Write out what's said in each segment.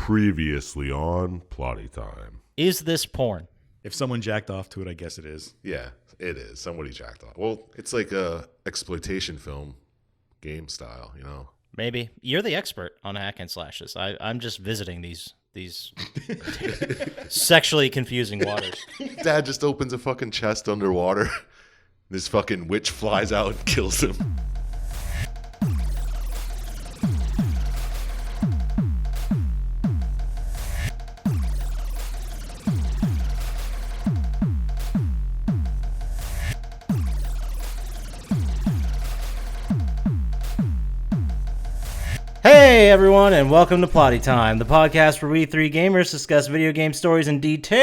Previously on Plotty Time. Is this porn? If someone jacked off to it, I guess it is. Yeah, it is. Somebody jacked off. Well, it's like a exploitation film game style, you know. Maybe. You're the expert on hack and slashes. I'm just visiting these sexually confusing waters. Dad just opens a fucking chest underwater. This fucking witch flies out and kills him. Hey everyone, and welcome to Plotty Time, the podcast where we three gamers discuss video game stories in detail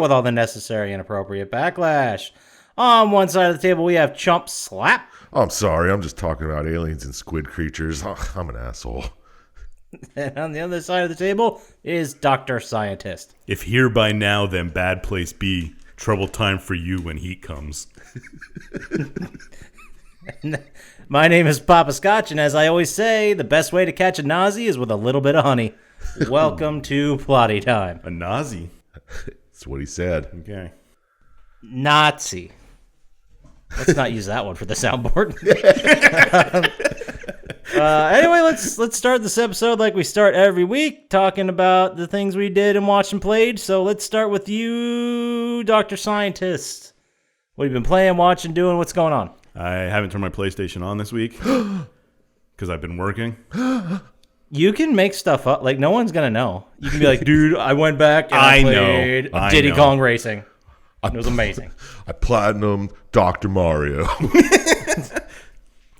with all the necessary and appropriate backlash. On one side of the table, we have Chump Slap. I'm sorry, I'm just talking about aliens and squid creatures. I'm an asshole. And on the other side of the table is Dr. Syintist. If here by now, then bad place be. Trouble time for you when heat comes. My name is Poppascotch, and as I always say, the best way to catch a Nazi is with a little bit of honey. Welcome to Plotty Time. A Nazi? That's what he said. Okay. Nazi. Let's not use that one for the soundboard. Anyway, let's start this episode like we start every week, talking about the things we did and watched and played. So let's start with you, Dr. Syintist. What have you been playing, watching, doing? What's going on? I haven't turned my PlayStation on this week because I've been working. You can make stuff up. Like, no one's going to know. You can be like, dude, I went back and I played Diddy Kong Racing. It was amazing. I platinumed Dr. Mario.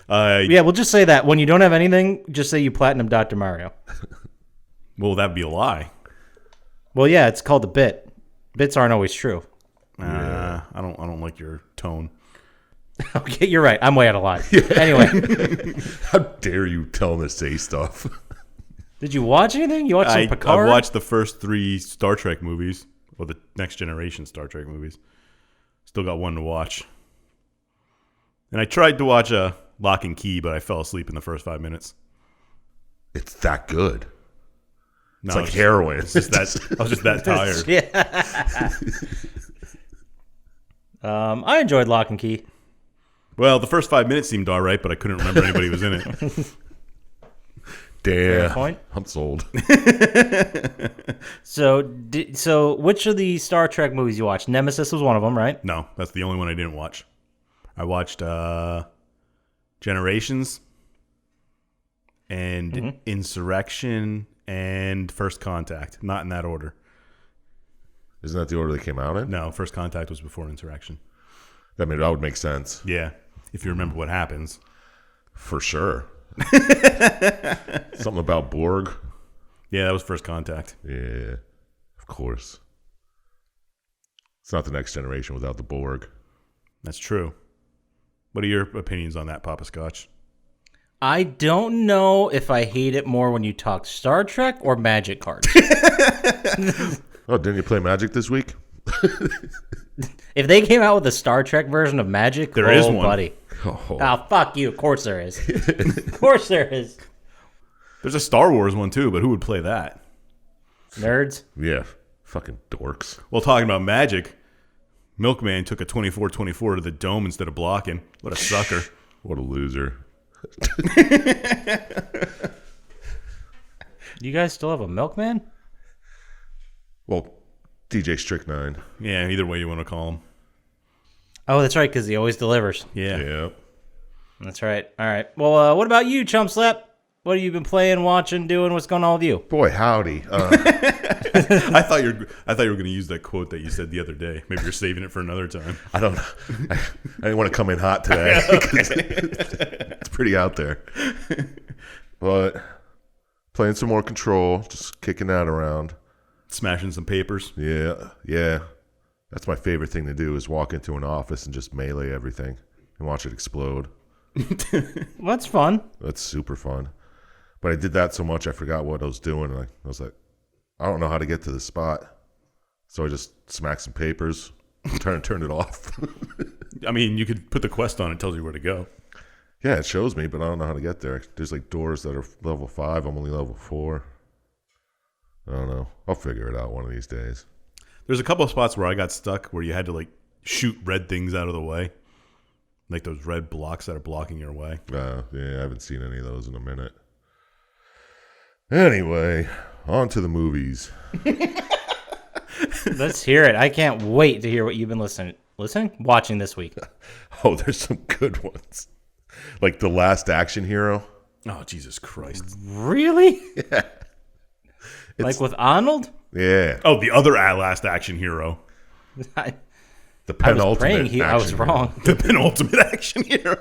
Yeah, we'll just say that. When you don't have anything, just say you platinum Dr. Mario. Well, that'd be a lie. Well, yeah, it's called a bit. Bits aren't always true. I don't like your tone. Okay, you're right. I'm way out of line. Anyway. How dare you tell him to say stuff? Did you watch anything? You watched some Picard? I watched the first 3 Star Trek movies, or the Next Generation Star Trek movies. Still got one to watch. And I tried to watch Lock and Key, but I fell asleep in the first 5 minutes. It's that good. No, it's like heroin. I was just that tired. Yeah. I enjoyed Lock and Key. Well, the first 5 minutes seemed all right, but I couldn't remember anybody was in it. Damn. Fair point. I'm sold. So which of the Star Trek movies you watched? Nemesis was one of them, right? No, that's the only one I didn't watch. I watched Generations and Insurrection and First Contact. Not in that order. Isn't that the order they came out in? No, First Contact was before Insurrection. That would make sense. Yeah, if you remember what happens. For sure. Something about Borg. Yeah, that was First Contact. Yeah, of course. It's not the Next Generation without the Borg. That's true. What are your opinions on that, Poppascotch? I don't know if I hate it more when you talk Star Trek or Magic cards. Oh, didn't you play Magic this week? If they came out with a Star Trek version of Magic, there is one. Buddy. Oh, fuck you. Of course there is. Of course there is. There's a Star Wars one too, but who would play that? Nerds? Yeah, fucking dorks. Well, talking about Magic, Milkman took a 24-24 to the dome instead of blocking. What a sucker. What a loser. You guys still have a Milkman? Well, DJ Strychnine. Yeah, either way you want to call him. Oh, that's right, because he always delivers. Yeah. That's right. All right. Well, what about you, Chump Slap? What have you been playing, watching, doing? What's going on with you? Boy, howdy. I thought you were going to use that quote that you said the other day. Maybe you're saving it for another time. I don't know. I didn't want to come in hot today. It's pretty out there. But playing some more Control, just kicking that around. Smashing some papers. Yeah. That's my favorite thing to do is walk into an office and just melee everything and watch it explode. Well, that's fun. That's super fun. But I did that so much I forgot what I was doing. I was like, I don't know how to get to this spot. So I just smacked some papers, turned it off. I mean, you could put the quest on. It tells you where to go. Yeah, it shows me, but I don't know how to get there. There's like doors that are level 5. I'm only level 4. I don't know. I'll figure it out one of these days. There's a couple of spots where I got stuck where you had to like shoot red things out of the way. Like those red blocks that are blocking your way. Yeah, I haven't seen any of those in a minute. Anyway, on to the movies. Let's hear it. I can't wait to hear what you've been watching this week. Oh, there's some good ones. Like The Last Action Hero. Oh, Jesus Christ. Really? Yeah. Like with Arnold? Yeah. Oh, the other Last Action Hero. I The was penultimate praying I was action wrong. The penultimate action hero.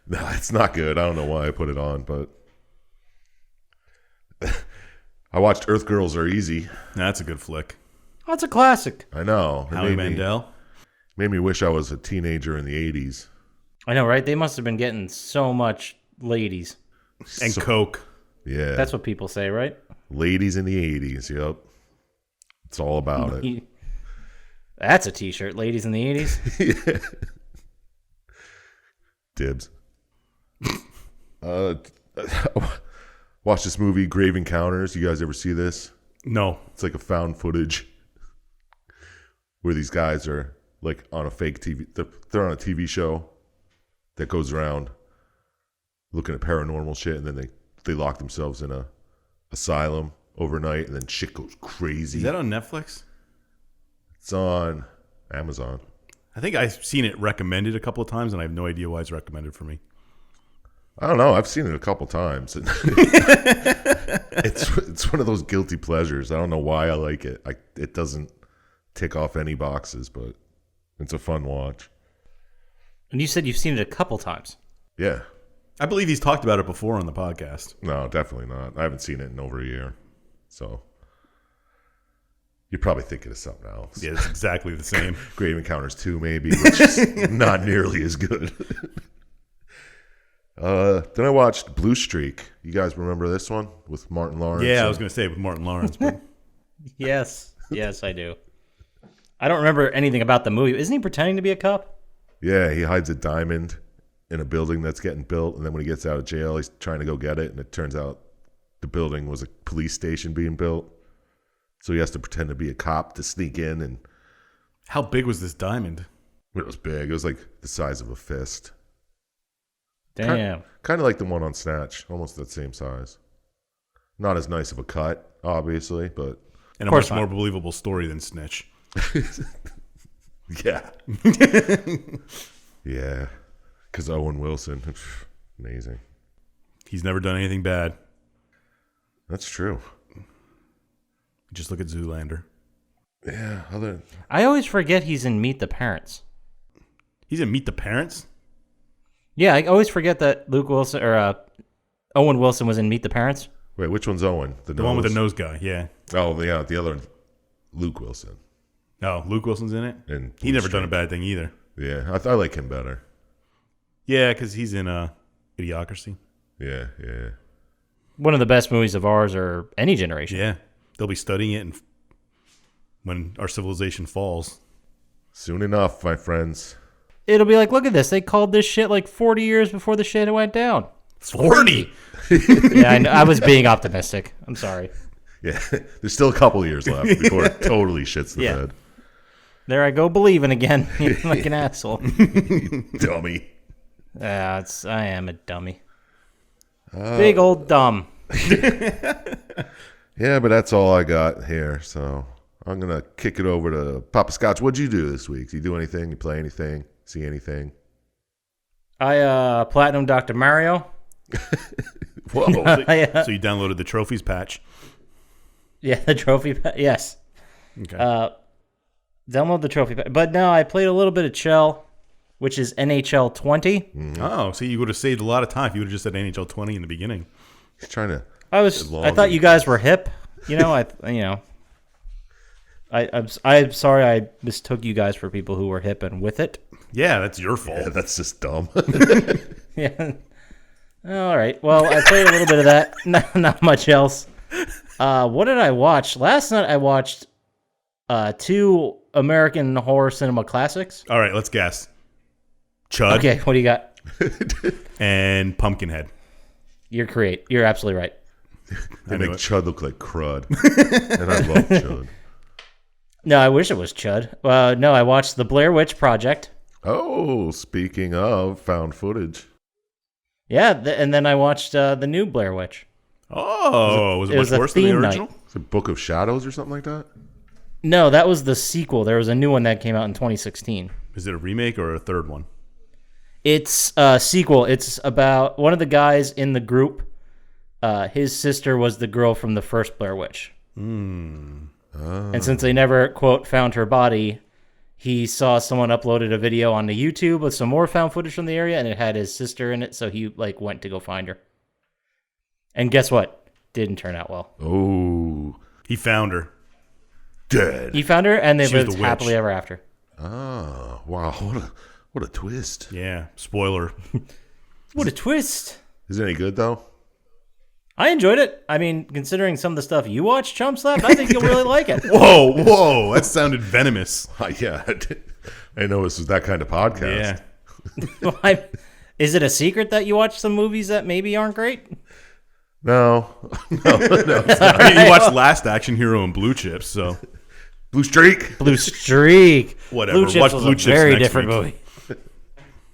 No, it's not good. I don't know why I put it on, but I watched Earth Girls Are Easy. That's a good flick. Oh, it's a classic. I know. It Howie Mandel. made me wish I was a teenager in the 80s. I know, right? They must have been getting so much ladies. And Coke. Yeah. That's what people say, right? Ladies in the 80s, yep. It's all about it. That's a t-shirt, ladies in the 80s. Yeah. Dibs. Watch this movie, Grave Encounters. You guys ever see this? No. It's like a found footage where these guys are like on a fake TV. They're on a TV show that goes around looking at paranormal shit, and then they lock themselves in a asylum overnight, and then shit goes crazy. Is that on Netflix? It's on Amazon. I think I've seen it recommended a couple of times, and I have no idea why it's recommended for me. I don't know. I've seen it a couple times. It's one of those guilty pleasures. I don't know why I like it. It doesn't tick off any boxes, but it's a fun watch. And you said you've seen it a couple times. Yeah. I believe he's talked about it before on the podcast. No, definitely not. I haven't seen it in over a year. So you're probably thinking of something else. Yeah, it's exactly the same. Grave Encounters 2 maybe, which is not nearly as good. Then I watched Blue Streak. You guys remember this one with Martin Lawrence? Yeah, I was going to say with Martin Lawrence. But Yes, I do. I don't remember anything about the movie. Isn't he pretending to be a cop? Yeah, he hides a diamond in a building that's getting built, and then when he gets out of jail, he's trying to go get it, and it turns out the building was a police station being built. So he has to pretend to be a cop to sneak in, and how big was this diamond? it was big. It was like the size of a fist. Damn. Kind of like the one on Snatch, almost that same size. Not as nice of a cut, obviously, but And a much more believable story than Snitch. yeah. Yeah. Because Owen Wilson, amazing. He's never done anything bad. That's true. Just look at Zoolander. Yeah. I always forget he's in Meet the Parents. He's in Meet the Parents? Yeah, I always forget that Luke Wilson or Owen Wilson was in Meet the Parents. Wait, which one's Owen? The one with the nose guy, yeah. Oh, yeah, the other one, Luke Wilson. Oh, Luke Wilson's in it? And He never done a bad thing either. Yeah, I like him better. Yeah, because he's in Idiocracy. Yeah. One of the best movies of ours or any generation. Yeah. They'll be studying it when our civilization falls. Soon enough, my friends. It'll be like, look at this. They called this shit like 40 years before the shit went down. 40? Yeah, I know. I was being optimistic. I'm sorry. Yeah, there's still a couple of years left before it totally shits the bed. There I go believing again. Like an asshole. Dummy. I am a dummy. Big old dumb. Yeah, but that's all I got here. So I'm going to kick it over to Poppascotch. What'd you do this week? Did you do anything? You play anything? See anything? I platinum Dr. Mario. Whoa. So you downloaded the trophies patch. Yeah, the trophy. Yes. Okay. Download the trophy. But no, I played a little bit of Chell, which is NHL 20. Oh, so you would have saved a lot of time if you would have just said NHL 20 in the beginning. He's trying to. I thought you guys were hip. I'm sorry I mistook you guys for people who were hip and with it. Yeah, that's your fault. Yeah, that's just dumb. Yeah. All right. Well, I played a little bit of that. Not much else. What did I watch? Last night I watched 2 American horror cinema classics. All right, let's guess. Chud, Okay, what do you got? and Pumpkinhead. You're absolutely right. They I knew make it. Chud look like crud. And I love Chud. No, I wish it was Chud. No, I watched The Blair Witch Project. Oh, speaking of found footage. Yeah, and then I watched the new Blair Witch. Oh, was it was much a worse than the theme night. original? Is it Book of Shadows or something like that? No, that was the sequel. There was a new one that came out in 2016. Is it a remake or a third one? It's a sequel. It's about one of the guys in the group. His sister was the girl from the first Blair Witch. And since they never, quote, found her body, he saw someone uploaded a video onto YouTube with some more found footage from the area, and it had his sister in it, so he went to go find her. And guess what? Didn't turn out well. Oh, He found her. dead. He found her, and they She was lived the witch. happily ever after. Oh, wow. What a twist. Yeah, spoiler. What a twist! Is it any good, though? I enjoyed it. I mean, considering some of the stuff you watch, Chump Slap, I think you'll really like it. Whoa, that sounded venomous. Yeah. I know this was that kind of podcast. Yeah. Is it a secret that you watch some movies that maybe aren't great? No. I mean, you watched Last Action Hero and Blue Chips, so Blue Streak. Blue Streak. Whatever. Blue Chips Watch was Blue a Chips very next different week. movie.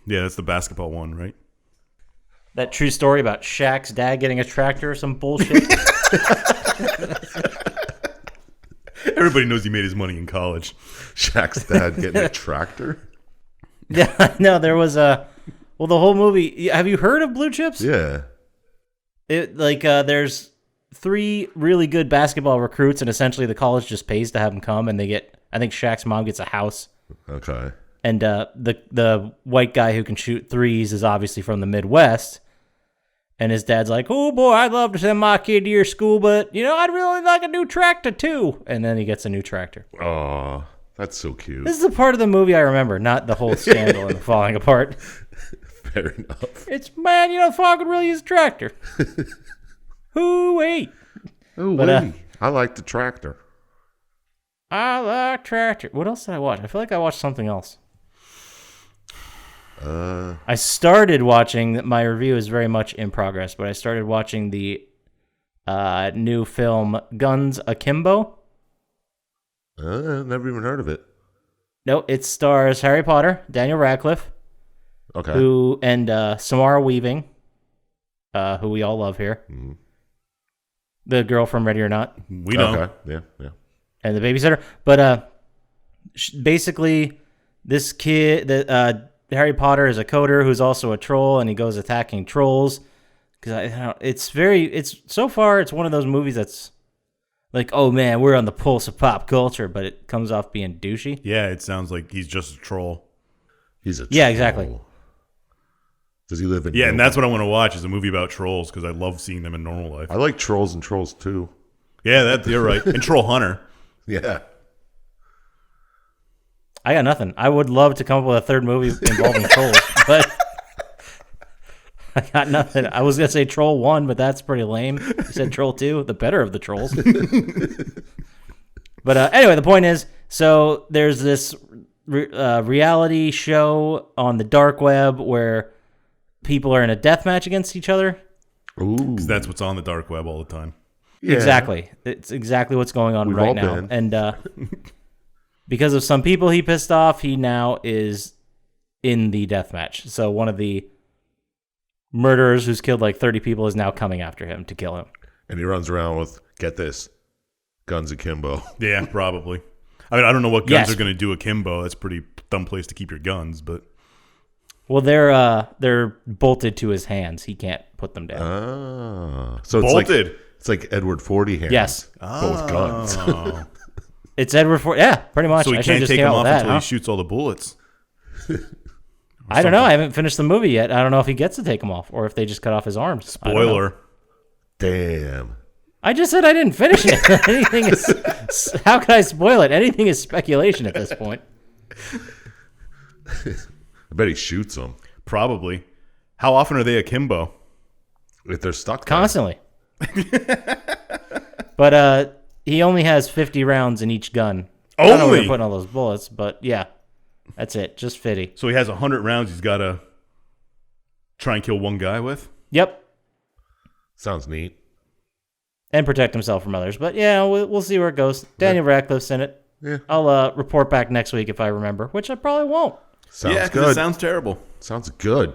Yeah, that's the basketball one, right? That true story about Shaq's dad getting a tractor or some bullshit. Everybody knows he made his money in college. Shaq's dad getting a tractor. Yeah, no, there was the whole movie. Have you heard of Blue Chips? Yeah. There's 3 really good basketball recruits, and essentially the college just pays to have them come, and I think Shaq's mom gets a house. Okay. And the white guy who can shoot threes is obviously from the Midwest. And his dad's like, oh, boy, I'd love to send my kid to your school, but, I'd really like a new tractor, too. And then he gets a new tractor. Oh, that's so cute. This is the part of the movie I remember, not the whole scandal and the falling apart. Fair enough. It's, man, if I could really use a tractor. Hoo-wee. Oh, But, wait. I like the tractor. I like tractor. What else did I watch? I feel like I watched something else. I started watching, my review is very much in progress, but I started watching the new film Guns Akimbo. Never even heard of it. No, it stars Harry Potter, Daniel Radcliffe, Okay. and Samara Weaving, who we all love here. Mm-hmm. The girl from Ready or Not. We know. Okay. Yeah. And the babysitter. But basically, this kid, Harry Potter is a coder who's also a troll, and he goes attacking trolls. Because so far it's one of those movies that's like, oh man, we're on the pulse of pop culture, but it comes off being douchey. Yeah, it sounds like he's just a troll. He's a Yeah, troll. exactly. Does he live in? Yeah, and that's what I want to watch is a movie about trolls because I love seeing them in normal life. I like Trolls and Trolls 2. Yeah, you're right. And Troll Hunter. Yeah. I got nothing. I would love to come up with a third movie involving trolls, but I got nothing. I was going to say Troll 1, but that's pretty lame. You said Troll 2, the better of the trolls. But anyway, the point is, so there's this reality show on the dark web where people are in a death match against each other. Ooh. Because that's what's on the dark web all the time. Yeah. Exactly. It's exactly what's going on We've right all now. been. And because of some people he pissed off, he now is in the death match. So one of the murderers who's killed like 30 people is now coming after him to kill him. And he runs around with, get this, Guns Akimbo. Yeah, probably. I mean, I don't know what guns Yes. are going to do akimbo. That's a pretty dumb place to keep your guns, but Well, they're bolted to his hands. He can't put them down. Ah. So it's bolted. It's like Edward Forty hands. Yes. But with guns. Oh. It's Edward Ford. Yeah, pretty much. So he I should've can't just take came them out off with that, until huh? he shoots all the bullets. I don't know. I haven't finished the movie yet. I don't know if he gets to take them off or if they just cut off his arms. I don't know. Spoiler. Damn. I just said I didn't finish it. Anything is. How can I spoil it? Anything is speculation at this point. I bet he shoots them Probably. How often are they akimbo? if they're stuck there. Constantly. But he only has 50 rounds in each gun. I don't know where Only? they're putting all those bullets, but yeah. That's it. Just Fitty. So he has 100 rounds he's got to try and kill one guy with? Yep. Sounds neat. And protect himself from others. But yeah, we'll see where it goes. Daniel Radcliffe's in it. Yeah. I'll report back next week if I remember, which I probably won't. Sounds Yeah, good. it sounds terrible. Sounds good.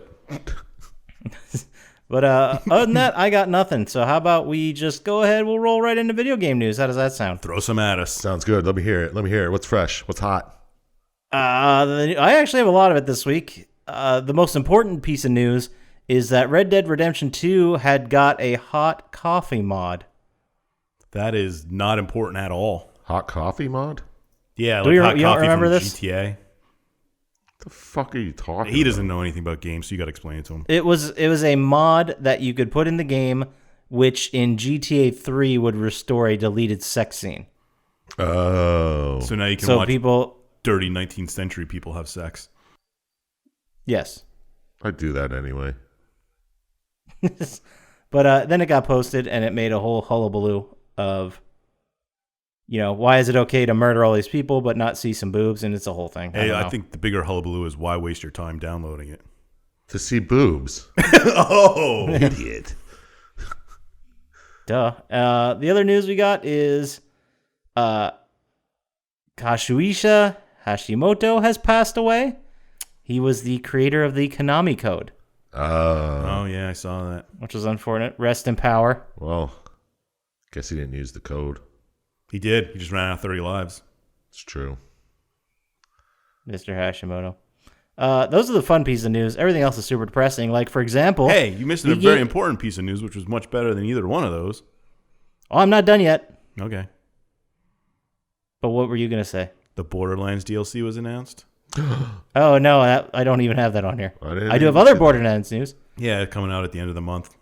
But other than that, I got nothing. So how about we just go ahead? We'll roll right into video game news. How does that sound? Throw some at us. Sounds good. Let me hear it. What's fresh? What's hot? I actually have a lot of it this week. The most important piece of news is that Red Dead Redemption 2 had got a hot coffee mod. That is not important at all. Hot coffee mod? Yeah, Do like you hot don't coffee remember from this? GTA. What the fuck are you talking He about? doesn't know anything about games, so you got to explain it to him. It was a mod that you could put in the game, which in GTA 3 would restore a deleted sex scene. Oh. So now you can So watch people, dirty 19th century people have sex. yes. I'd do that anyway. But then it got posted, and it made a whole hullabaloo of, why is it okay to murder all these people but not see some boobs? And it's a whole thing. Hey, don't I know. think the bigger hullabaloo is why waste your time downloading it? To see boobs. Oh! Idiot. Duh. The other news we got is Kazuhisa Hashimoto has passed away. He was the creator of the Konami code, Oh, yeah, I saw that. which was unfortunate. Rest in power. Well, guess he didn't use the code. He did. He just ran out of 30 lives. It's true. Mr. Hashimoto. Those are the fun pieces of news. Everything else is super depressing. Like, for example... Hey, you missed a he very gave- important piece of news, which was much better than either one of those. Oh, I'm not done yet. Okay. But what were you going to say? The Borderlands DLC was announced. Oh, no, I don't even have that on here. I didn't I do have even other see that. Borderlands news. Yeah, coming out at the end of the month.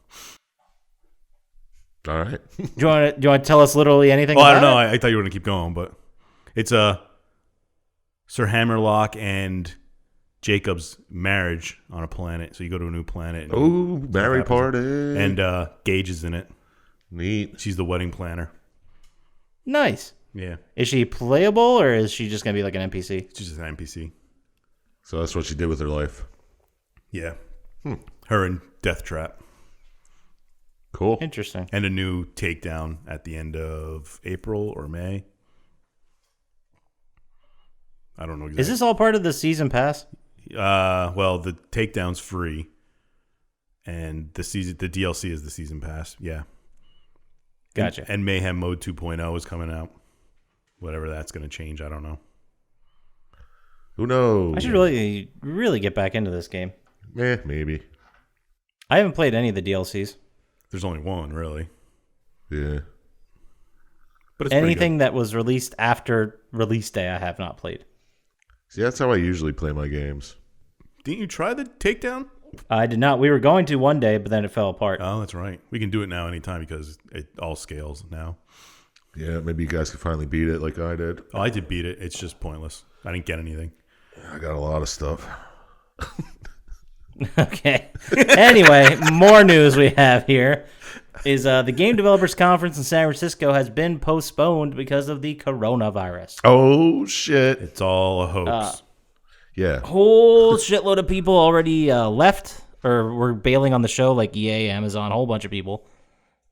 All right. Do you want to tell us literally anything Well, I about don't know. it? I thought you were going to keep going, but it's Sir Hammerlock and Jacob's marriage on a planet. So you go to a new planet. And, Oh, married happens. party. and Gage is in it. Neat. She's the wedding planner. Nice. Yeah. Is she playable, or is she just going to be like an NPC? She's just an NPC. So that's what she did with her life. Yeah. Her and Death Trap. Cool. Interesting. And a new takedown at the end of April or May. I don't know exactly. Is this all part of the season pass? Well, the takedown's free, and the DLC is the season pass. Yeah, Gotcha. And Mayhem Mode 2.0 is coming out. Whatever that's going to change, I don't know. Who knows? I should really get back into this game. Maybe. I haven't played any of the DLCs. There's only one, really. Yeah. But it's pretty Anything that was released after release day, I have not played. See, that's how I usually play my games. good. Didn't you try the takedown? I did not. We were going to one day, but then it fell apart. Oh, that's right. We can do it now anytime because it all scales now. Yeah, maybe you guys can finally beat it like I did. Oh, I did beat it. It's just pointless. I didn't get anything. I got a lot of stuff. Okay. Anyway, more news we have here is the Game Developers Conference in San Francisco has been postponed because of the coronavirus. Oh, shit. It's all a hoax. Yeah. Whole shitload of people already left or were bailing on the show, like EA, Amazon, a whole bunch of people.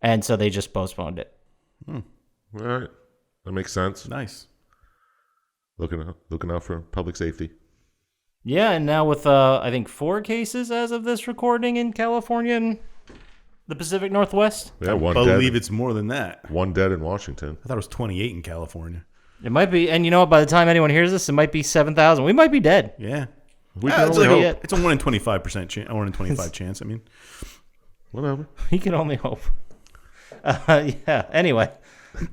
And so they just postponed it. All right. That makes sense. Nice. Looking out for public safety. Yeah, and now with, I think, 4 cases as of this recording in California and the Pacific Northwest. Yeah, I one believe dead. it's more than that. One dead in Washington. I thought it was 28 in California. It might be, and you know what, by the time anyone hears this, it might be 7,000. We might be dead. Yeah. We Ah, can it's, only like hope. it's a 1 in 25% chance. 1 in 25 chance. I mean, Whatever. We can only hope. Yeah, anyway.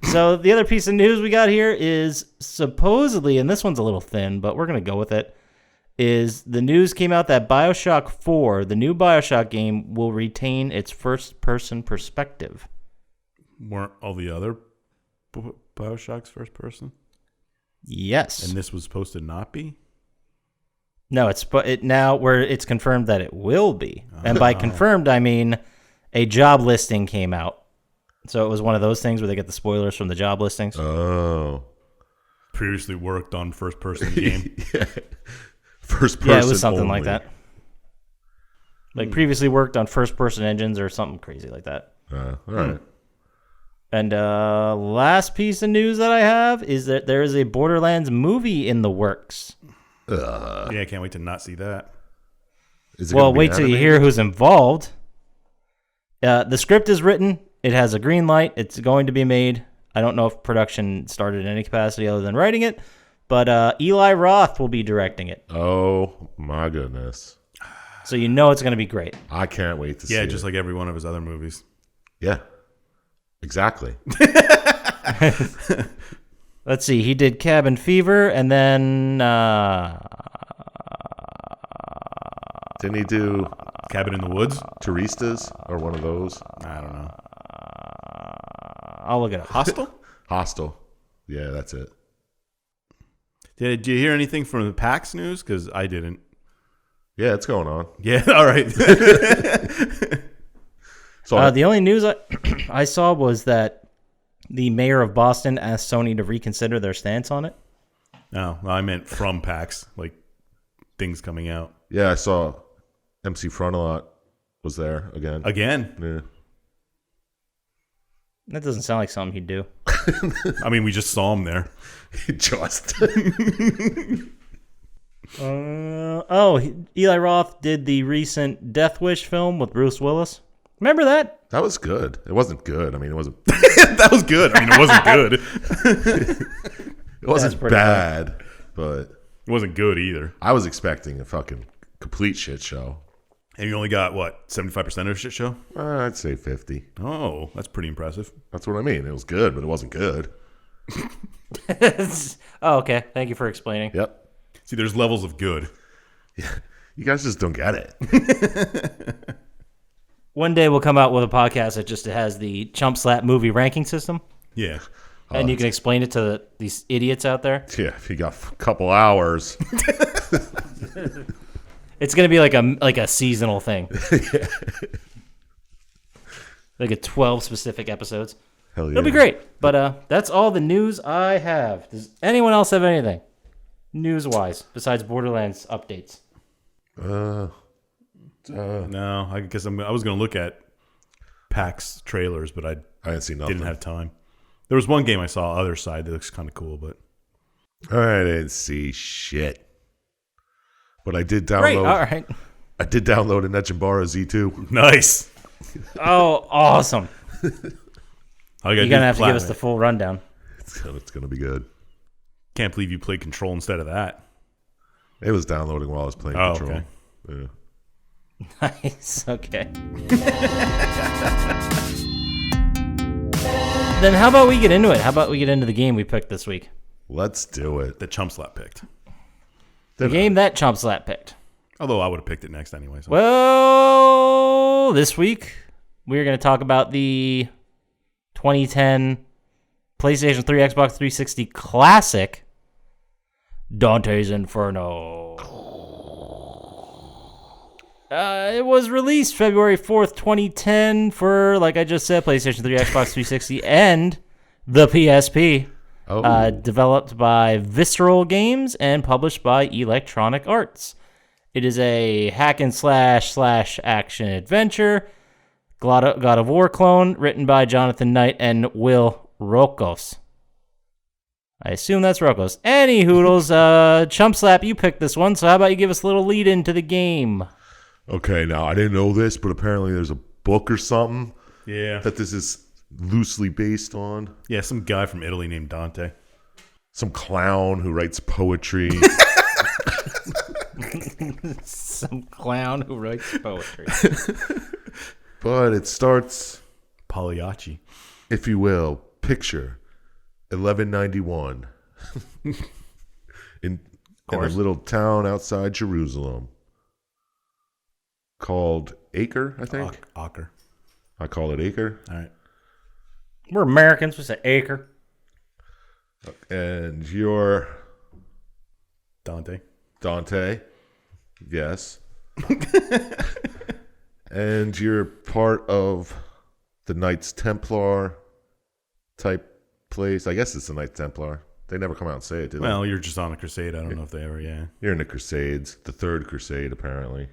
So the other piece of news we got here is supposedly, and this one's a little thin, but we're going to go with it, is the news came out that BioShock 4, the new BioShock game, will retain its first-person perspective. weren't all the other Bioshocks first person? Yes. And this was supposed to not be? No, it's confirmed that it will be. And by confirmed, I mean a job listing came out. So it was one of those things where they get the spoilers from the job listings. Oh. Previously worked on first person game. Yeah. first person. Yeah, it was something only. like that. Like previously worked on first-person engines or something crazy like that. All right. And last piece of news that I have is that there is a Borderlands movie in the works. Yeah, I can't wait to not see that. Is it Well, gonna be wait till you animated? hear who's involved. The script is written. It has a green light. It's going to be made. I don't know if production started in any capacity other than writing it, but Eli Roth will be directing it. Oh my goodness! So you know it's going to be great. I can't wait to see. Yeah, it. just like every one of his other movies. Yeah, exactly. Let's see. He did Cabin Fever, and then Didn't he do Cabin in the Woods? Turistas or one of those? I don't know. I'll look it up. Hostel? Hostel. Yeah, that's it. Did you hear anything from the PAX news? Because I didn't. Yeah, it's going on. Yeah, all right. So The only news I saw was that the mayor of Boston asked Sony to reconsider their stance on it. No, I meant from PAX, like things coming out. yeah, I saw MC Frontalot was there again. Again? Yeah. That doesn't sound like something he'd do. I mean, we just saw him there. Just Eli Roth did the recent Death Wish film with Bruce Willis. Remember that? that was good. It wasn't good. I mean, it wasn't. That was good. I mean, it wasn't good. It wasn't pretty bad, but It wasn't good either. I was expecting a fucking complete shit show. And you only got, what, 75% of a shit show? I'd say 50. Oh, that's pretty impressive. That's what I mean. It was good, but it wasn't good. Oh, okay. Thank you for explaining. Yep. See, there's levels of good. You guys just don't get it. One day we'll come out with a podcast that just has the Chump Slap movie ranking system, Yeah. and you can explain it to these idiots out there. Yeah, if you got a couple hours. It's gonna be like a seasonal thing, like a 12 specific episodes. Hell yeah. It'll be great. But that's all the news I have. Does anyone else have anything news-wise besides Borderlands updates? No, I guess I was going to look at PAX trailers, but I I didn't see nothing. didn't have time. There was one game I saw, Other Side, that looks kind of cool, but I didn't see shit. But I did Great. download. All right. I did download an Echenbara Z2. nice. Oh, awesome. All you You're gotta do gonna is have to give us platinum the full rundown. It's gonna be good. it. Can't believe you played Control instead of that. It was downloading while I was playing Oh, Control. okay. Yeah. Nice. Okay. Then how about we get into it? How about we get into the game we picked this week? Let's do it. The Chump Slap picked. The game that Chump Slap picked. Although I would have picked it next anyway. So. Well, this week we're going to talk about the 2010 PlayStation 3, Xbox 360 classic, Dante's Inferno. It was released February 4th, 2010 for, like I just said, PlayStation 3, Xbox 360, and the PSP. Oh, Developed by Visceral Games and published by Electronic Arts. It is a hack and slash action adventure, God of War clone, written by Jonathan Knight and Will Rokos. I assume that's Rokos. Any hoodles, Chump Slap, you picked this one, so how about you give us a little lead into the game? okay. Now I didn't know this, but apparently there's a book or something Yeah. that this is loosely based on. Yeah, some guy from Italy named Dante. Some clown who writes poetry. Some clown who writes poetry. But it starts, Pagliacci. if you will, picture 1191 in a little town outside Jerusalem called Acre, I think. Ocker. I call it Acre. All right. We're Americans, we say acre. And you're Dante. Dante. Yes. And you're part of the Knights Templar type place. I guess it's the Knights Templar. They never come out and say it, do they? Well, you're just on a crusade. I don't know if they ever, yeah. You're in the Crusades, the third crusade, apparently.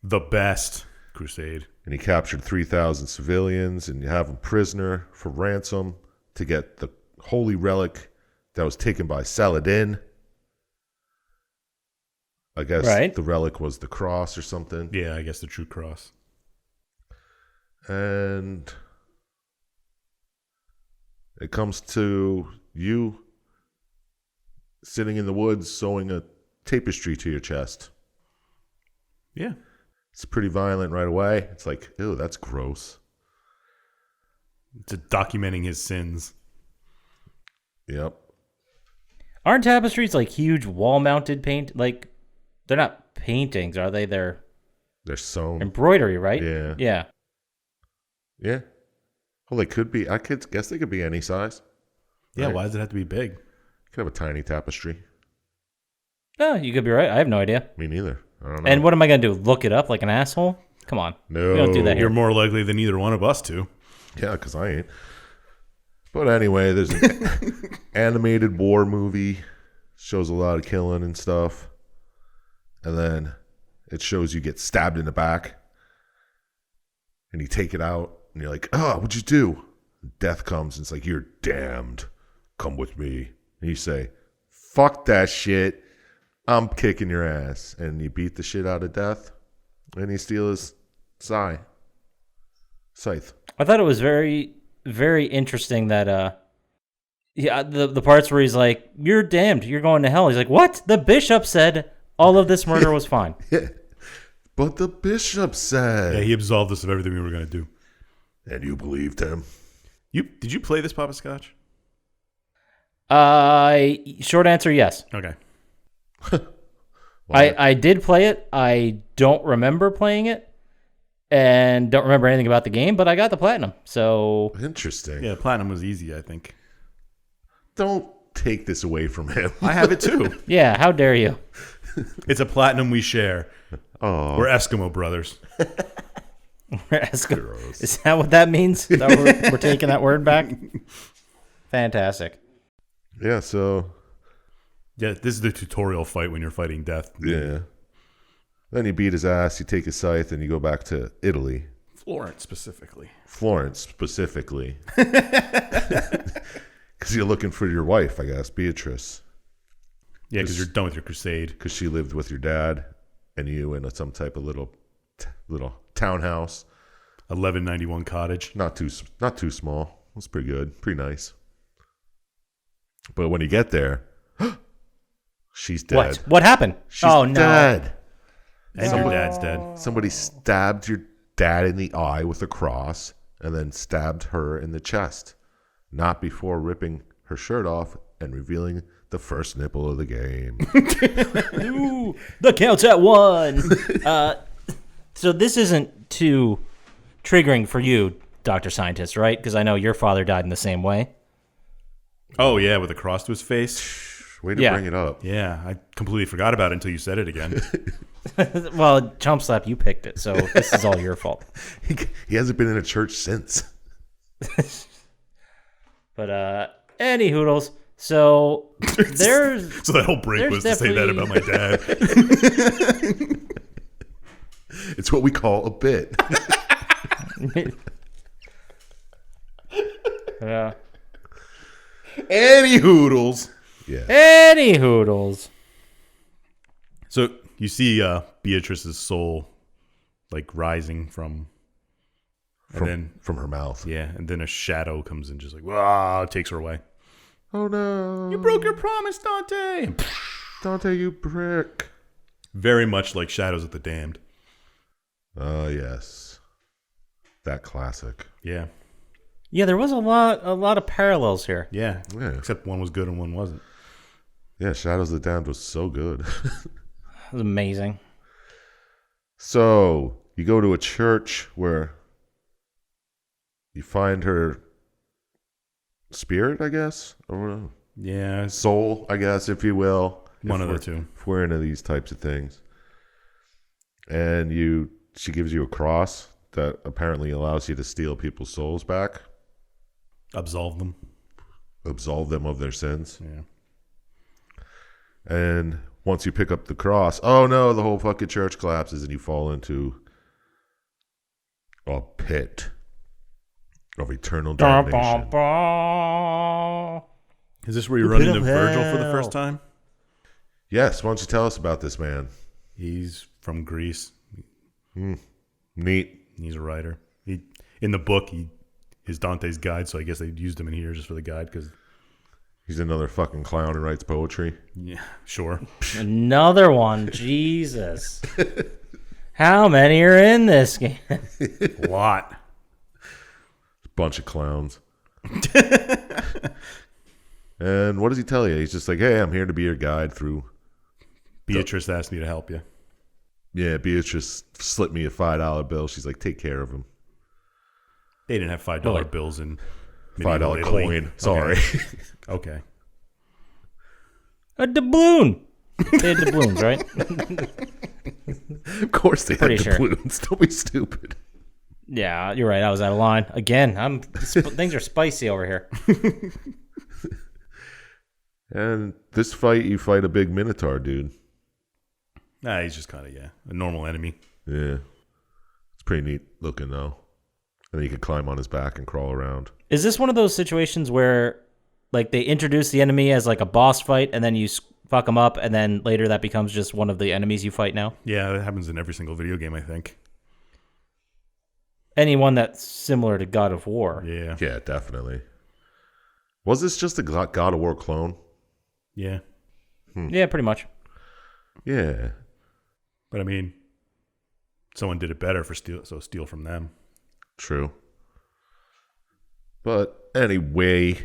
The best crusade. And he captured 3,000 civilians, and you have him prisoner for ransom to get the holy relic that was taken by Saladin. I guess the relic was the cross or something. Yeah, I guess the true cross. And it comes to you sitting in the woods sewing a tapestry to your chest. Yeah. It's pretty violent right away. It's like, ew, that's gross. It's documenting his sins. Yep. Aren't tapestries like huge wall-mounted paint? Like, they're not paintings, are they? They're sewn. embroidery, right? Yeah. Yeah. Yeah. Well, they could be. I could guess they could be any size. Yeah, Right. why does it have to be big? You could have a tiny tapestry. Oh, you could be right. I have no idea. Me neither. I don't know. And what am I going to do? Look it up like an asshole? Come on. No. We don't do that here. You're more likely than either one of us to. Yeah, because I ain't. But anyway, there's an animated war movie. Shows a lot of killing and stuff. And then it shows you get stabbed in the back. And you take it out. And you're like, oh, what'd you do? Death comes and it's like, you're damned. Come with me. And you say, fuck that shit. I'm kicking your ass. And you beat the shit out of Death. And you steal his scythe. I thought it was very, very interesting that, the parts where he's like, you're damned, you're going to hell. He's like, what? The bishop said all of this murder was fine. Yeah. But the bishop said. Yeah, he absolved us of everything we were going to do. And you believed him. Did you play this Poppascotch? Short answer, yes. Okay. I did play it. I don't remember playing it. And don't remember anything about the game, but I got the platinum. So Interesting. Yeah, platinum was easy, I think. Don't take this away from him. I have it too. yeah, how dare you? It's a platinum we share. Oh, We're Eskimo brothers. Is that what that means? That we're taking that word back? Fantastic. yeah. So Yeah, this is the tutorial fight when you're fighting death. yeah. Then you beat his ass. You take his scythe and you go back to Italy, Florence specifically. Florence specifically, because you're looking for your wife, I guess, Beatrice, Yeah, because you're done with your crusade. because she lived with your dad and you in some type of little townhouse. 1191 cottage. Not too small. It's pretty good, pretty nice. But when you get there, she's dead. What happened? She's dead. And your dad's dead. Somebody stabbed your dad in the eye with a cross and then stabbed her in the chest. Not before ripping her shirt off and revealing the first nipple of the game. Ooh, the count's at 1. So this isn't too triggering for you, Dr. Syintist, right? Because I know your father died in the same way. Oh, yeah, with a cross to his face. Way to Yeah. bring it up. Yeah, I completely forgot about it until you said it again. Well, Chump Slap, you picked it, so this is all your fault. He hasn't been in a church since. But any hoodles. So there's So that whole break There's was to say that about my dad. It's what we call a bit. Any hoodles. Yeah. any hoodles. So you see Beatrice's soul like rising from From her mouth. yeah, and then a shadow comes in just like, wow, takes her away. Oh no. You broke your promise, Dante. And Dante, you prick. very much like Shadows of the Damned. Oh, yes. That classic. Yeah. Yeah, there was a lot of parallels here. Yeah. Yeah. Except one was good and one wasn't. Yeah, Shadows of the Damned was so good. It was amazing. So, you go to a church where you find her spirit, I guess, or Yeah. soul, I guess, if you will. One of the two. If we're into these types of things. And she gives you a cross that apparently allows you to steal people's souls back, Absolve them. absolve them of their sins. Yeah. And once you pick up the cross, oh no, the whole fucking church collapses and you fall into a pit of eternal damnation. Is this where you The run pit into of Virgil for the hell. first time? Yes, why don't you tell us about this man? He's from Greece. Neat. He's a writer. In the book, is Dante's guide, so I guess they used him in here just for the guide because... He's another fucking clown who writes poetry. Yeah, sure. Another one. Jesus. How many are in this game? A lot. Bunch of clowns. And what does he tell you? He's just like, hey, I'm here to be your guide through... Beatrice asked me to help you. Yeah, Beatrice slipped me a $5 bill. She's like, take care of him. They didn't have $5 bills in medieval $5 Italy. coin. Sorry. Okay. A doubloon. They had doubloons, right? Of course they Pretty had sure. doubloons. Don't be stupid. Yeah, you're right. I was out of line. Again, things are spicy over here. And this fight, you fight a big Minotaur, dude. Nah, he's just kind of, a normal enemy. Yeah. It's pretty neat looking, though. And then you can climb on his back and crawl around. Is this one of those situations where, like, they introduce the enemy as like a boss fight, and then you fuck them up, and then later that becomes just one of the enemies you fight now? Yeah, that happens in every single video game, I think. Anyone that's similar to God of War. Yeah. Yeah, definitely. Was this just a God of War clone? Yeah. Yeah, pretty much. Yeah. But I mean, someone did it better so steal from them. True. But anyway,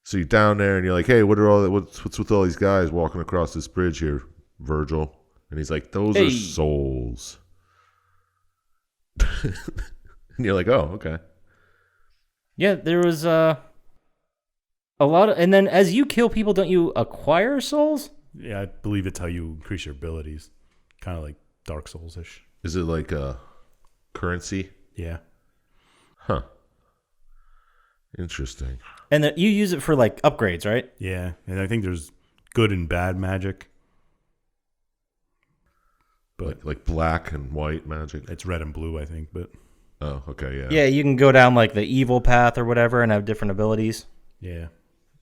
so you're down there and you're like, hey, what's with all these guys walking across this bridge here, Virgil? And he's like, those are souls. And you're like, oh, okay. Yeah, there was a lot of, and then as you kill people, don't you acquire souls? Yeah, I believe it's how you increase your abilities. Kind of like Dark Souls-ish. Is it like a currency? Yeah. Huh. Interesting. And that you use it for like upgrades, right? Yeah, and I think there's good and bad magic. But Like black and white magic. it's red and blue, I think. But Oh, okay, yeah. Yeah, you can go down like the evil path or whatever and have different abilities, yeah.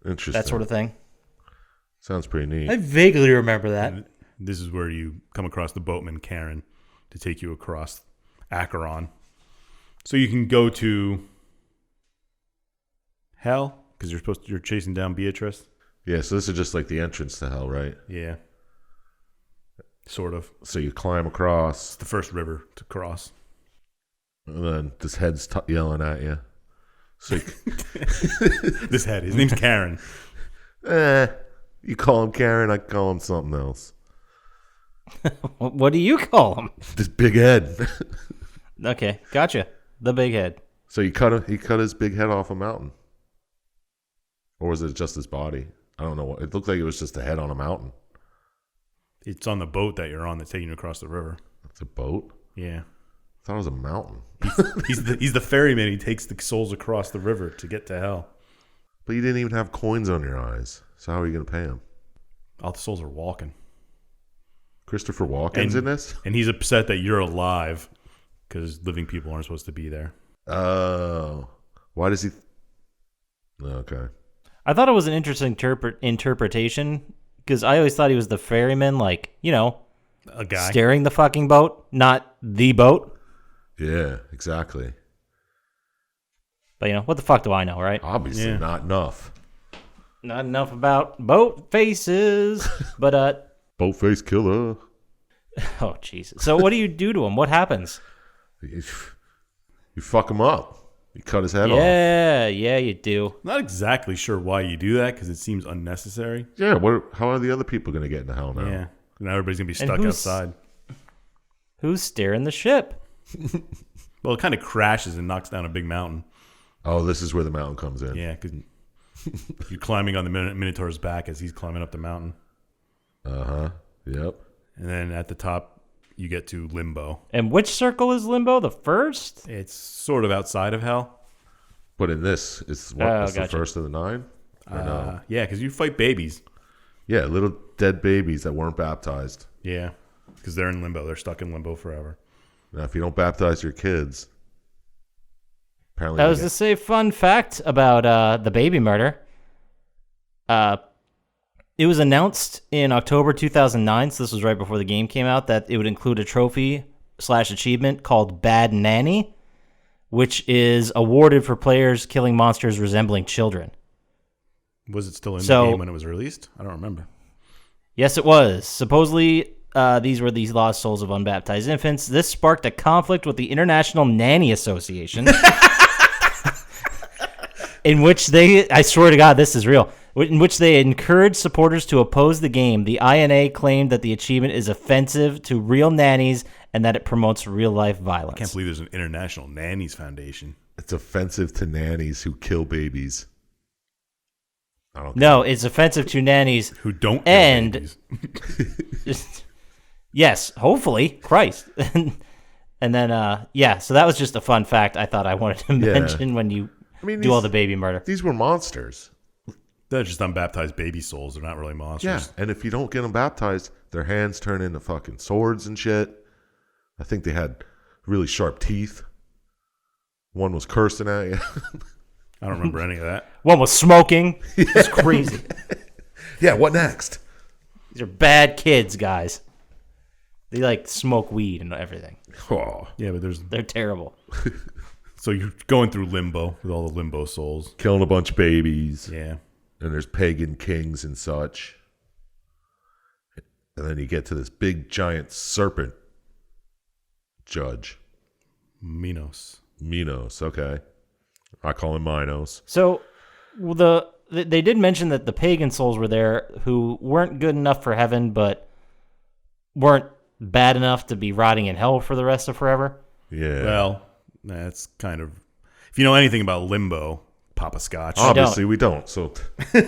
Interesting. that sort of thing. Sounds pretty neat. I vaguely remember that. And this is where you come across the boatman Karen to take you across Acheron. So you can go to hell because you're chasing down Beatrice. Yeah, so this is just like the entrance to hell, right? Yeah. Sort of. So you climb across, It's the first river to cross. and then this head's yelling at you. So This head. His name's Karen. you call him Karen, I call him something else. What do you call them? This big head. Okay, gotcha. The big head. So he cut his big head off a mountain. Or was it just his body? I don't know. It looked like it was just a head on a mountain. It's on the boat that you're on that's taking you across the river. It's a boat? Yeah. I thought it was a mountain. He's the ferryman. He takes the souls across the river to get to hell. But you didn't even have coins on your eyes. So how are you going to pay him? All the souls are walking. Christopher Walken's in this? And he's upset that you're alive because living people aren't supposed to be there. Oh. Why does he... Okay. I thought it was an interesting interpretation because I always thought he was the ferryman, like, you know, A guy. steering the fucking boat, not the boat. Yeah, exactly. But, you know, what the fuck do I know, right? Obviously Yeah. not enough. Not enough about boat faces. But, Boatface killer. oh, Jesus. So what do you do to him? What happens? You fuck him up. You cut his head off. Yeah, you do. Not exactly sure why you do that because it seems unnecessary. Yeah, how are the other people going to get into hell now? Yeah. Now everybody's going to be stuck who's- outside. Who's steering the ship? Well, it kind of crashes and knocks down a big mountain. Oh, this is where the mountain comes in. Yeah, because you're climbing on the Minotaur's back as he's climbing up the mountain. Uh-huh. Yep. And then at the top, you get to Limbo. And which circle is Limbo? The first? It's sort of outside of hell. But in this, it's Oh, it's the gotcha. first of the 9? Or no? Yeah, because you fight babies. Yeah, dead babies that weren't baptized. Yeah, because they're in limbo. They're stuck in limbo forever. Now, if you don't baptize your kids, apparently That was to say, fun fact about the baby murder. It was announced in October 2009, so this was right before the game came out, that it would include a trophy/achievement called Bad Nanny, which is awarded for players killing monsters resembling children. Was it still in the game when it was released? I don't remember. Yes, it was. Supposedly, these were these lost souls of unbaptized infants. This sparked a conflict with the International Nanny Association, in which they, I swear to God, this is real, in which they encouraged supporters to oppose the game. The INA claimed that the achievement is offensive to real nannies and that it promotes real-life violence. I can't believe there's an International Nannies Foundation. it's offensive to nannies who kill babies. I don't. No, it's offensive to nannies Who don't kill and babies. yes, hopefully, Christ. And then, yeah, so that was just a fun fact I thought I wanted to mention when you do all the baby murder. These were monsters. They're just unbaptized baby souls. They're not really monsters. Yeah, and if you don't get them baptized, their hands turn into fucking swords and shit. I think they had really sharp teeth. One was cursing at you. I don't remember any of that. One was smoking. It's crazy. Yeah, what next? These are bad kids, guys. They like smoke weed and everything. Oh, Yeah, but They're terrible. so you're going through limbo with all the limbo souls. killing a bunch of babies. Yeah. And there's pagan kings and such. And then you get to this big giant serpent judge. Minos. Minos, okay. I call him Minos. So they did mention that the pagan souls were there who weren't good enough for heaven, but weren't bad enough to be rotting in hell for the rest of forever. Yeah. Well, that's kind of... If you know anything about limbo, Poppascotch. Obviously, we don't. So,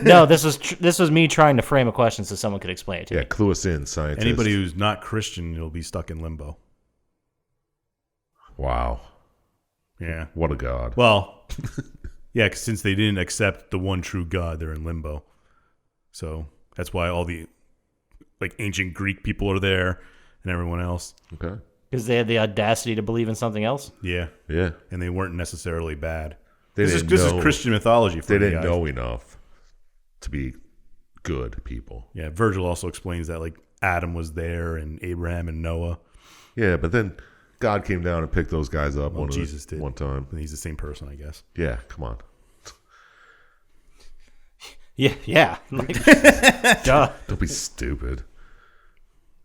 No, this was me trying to frame a question so someone could explain it to yeah, me. clue us in, scientist. Anybody who's not Christian, you'll be stuck in limbo. Wow. Yeah. What a god. Well, yeah, 'cause since they didn't accept the one true God, they're in limbo. So that's why all the ancient Greek people are there and everyone else. Okay. Because they had the audacity to believe in something else. Yeah. Yeah. And they weren't necessarily bad. They This didn't is know- Christian mythology for They you didn't guys. know enough to be good people. Yeah, Virgil also explains that Adam was there and Abraham and Noah. Yeah, but then God came down and picked those guys up Jesus did. one time. And he's the same person, I guess. Yeah, come on. Yeah. Duh. Don't be stupid.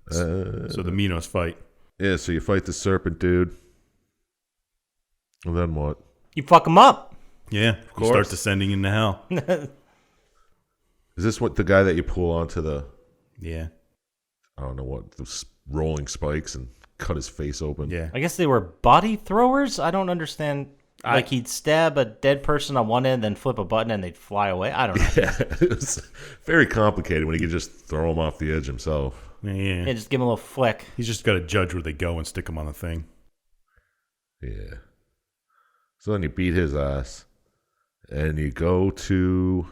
So the Minos fight. Yeah, so you fight the serpent dude. And then what? You fuck them up. Yeah, you course. start descending into hell. Is this what the guy that you pull onto the, Yeah, I don't know what, the rolling spikes and cut his face open? yeah. I guess they were body throwers. I don't understand. Like he'd stab a dead person on one end, then flip a button, and they'd fly away. I don't know. Yeah, it was very complicated when he could just throw him off the edge himself. Yeah. Yeah, just give him a little flick. He's just got to judge where they go and stick them on the thing. Yeah. So then you beat his ass, and you go to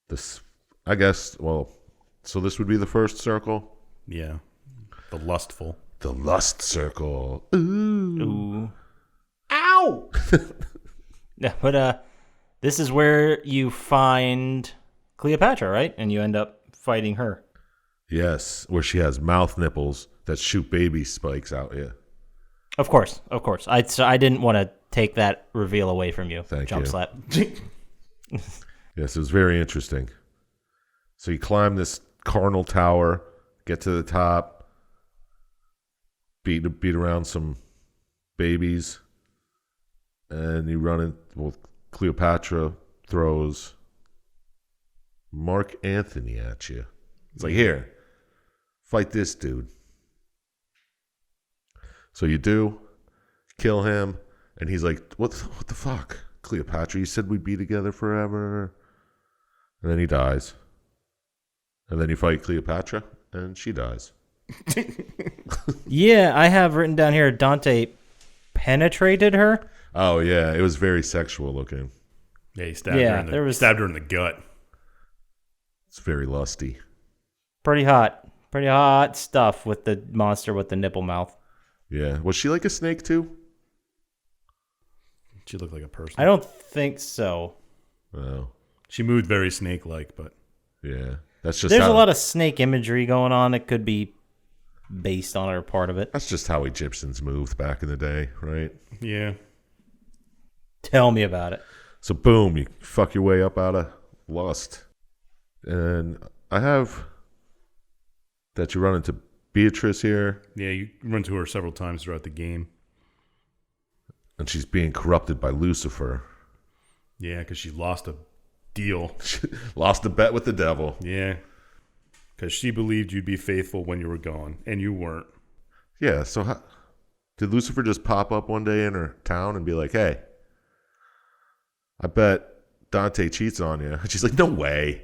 this, I guess, well, so this would be the first circle? Yeah, the lustful. The lust circle. Ooh. Ooh. Ow! Yeah, but this is where you find Cleopatra, right? And you end up fighting her. Yes, where she has mouth nipples that shoot baby spikes out. Yeah. Of course. I didn't want to take that reveal away from you. Thank Chump you. Slap. Yes, it was very interesting. So you climb this carnal tower, get to the top, beat around some babies, and you run in. Well, Cleopatra throws Mark Anthony at you. It's like, here, fight this dude. So you do, kill him, and he's like, what the fuck? Cleopatra, you said we'd be together forever. And then he dies. And then you fight Cleopatra, and she dies. Yeah, I have written down here Dante penetrated her. Oh, yeah, it was very sexual looking. Yeah, he stabbed Yeah, her in there was- stabbed her in the gut. It's very lusty. Pretty hot. Pretty hot stuff with the monster with the nipple mouth. Yeah. Was she like a snake too? She looked like a person. I don't think so. Oh. She moved very snake-like, but Yeah. That's just There's how, a lot of snake imagery going on. It could be based on it or part of it. That's just how Egyptians moved back in the day, right? yeah. Tell me about it. So boom, you fuck your way up out of lust. And I have that you run into Beatrice here, Yeah, you run to her several times throughout the game. and she's being corrupted by Lucifer. Yeah, because she lost a deal. Lost a bet with the devil. Yeah. Because she believed you'd be faithful when you were gone, and you weren't. Yeah, so did Lucifer just pop up one day in her town and be like, hey, I bet Dante cheats on you? And she's like, no way.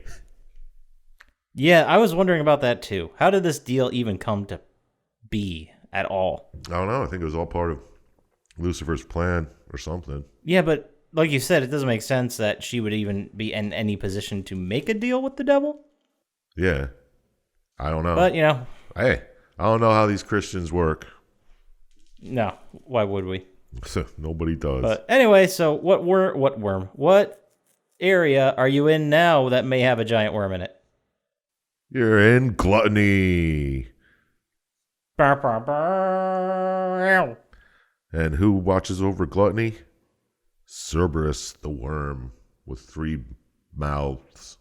Yeah, I was wondering about that too. How did this deal even come to be at all? I don't know. I think it was all part of Lucifer's plan or something. Yeah, but like you said, it doesn't make sense that she would even be in any position to make a deal with the devil. Yeah. I don't know. But, Hey, I don't know how these Christians work. no, why would we? Nobody does. But anyway, so what area are you in now that may have a giant worm in it? You're in gluttony. Bah, bah, bah. And who watches over gluttony? Cerberus the worm with 3 mouths.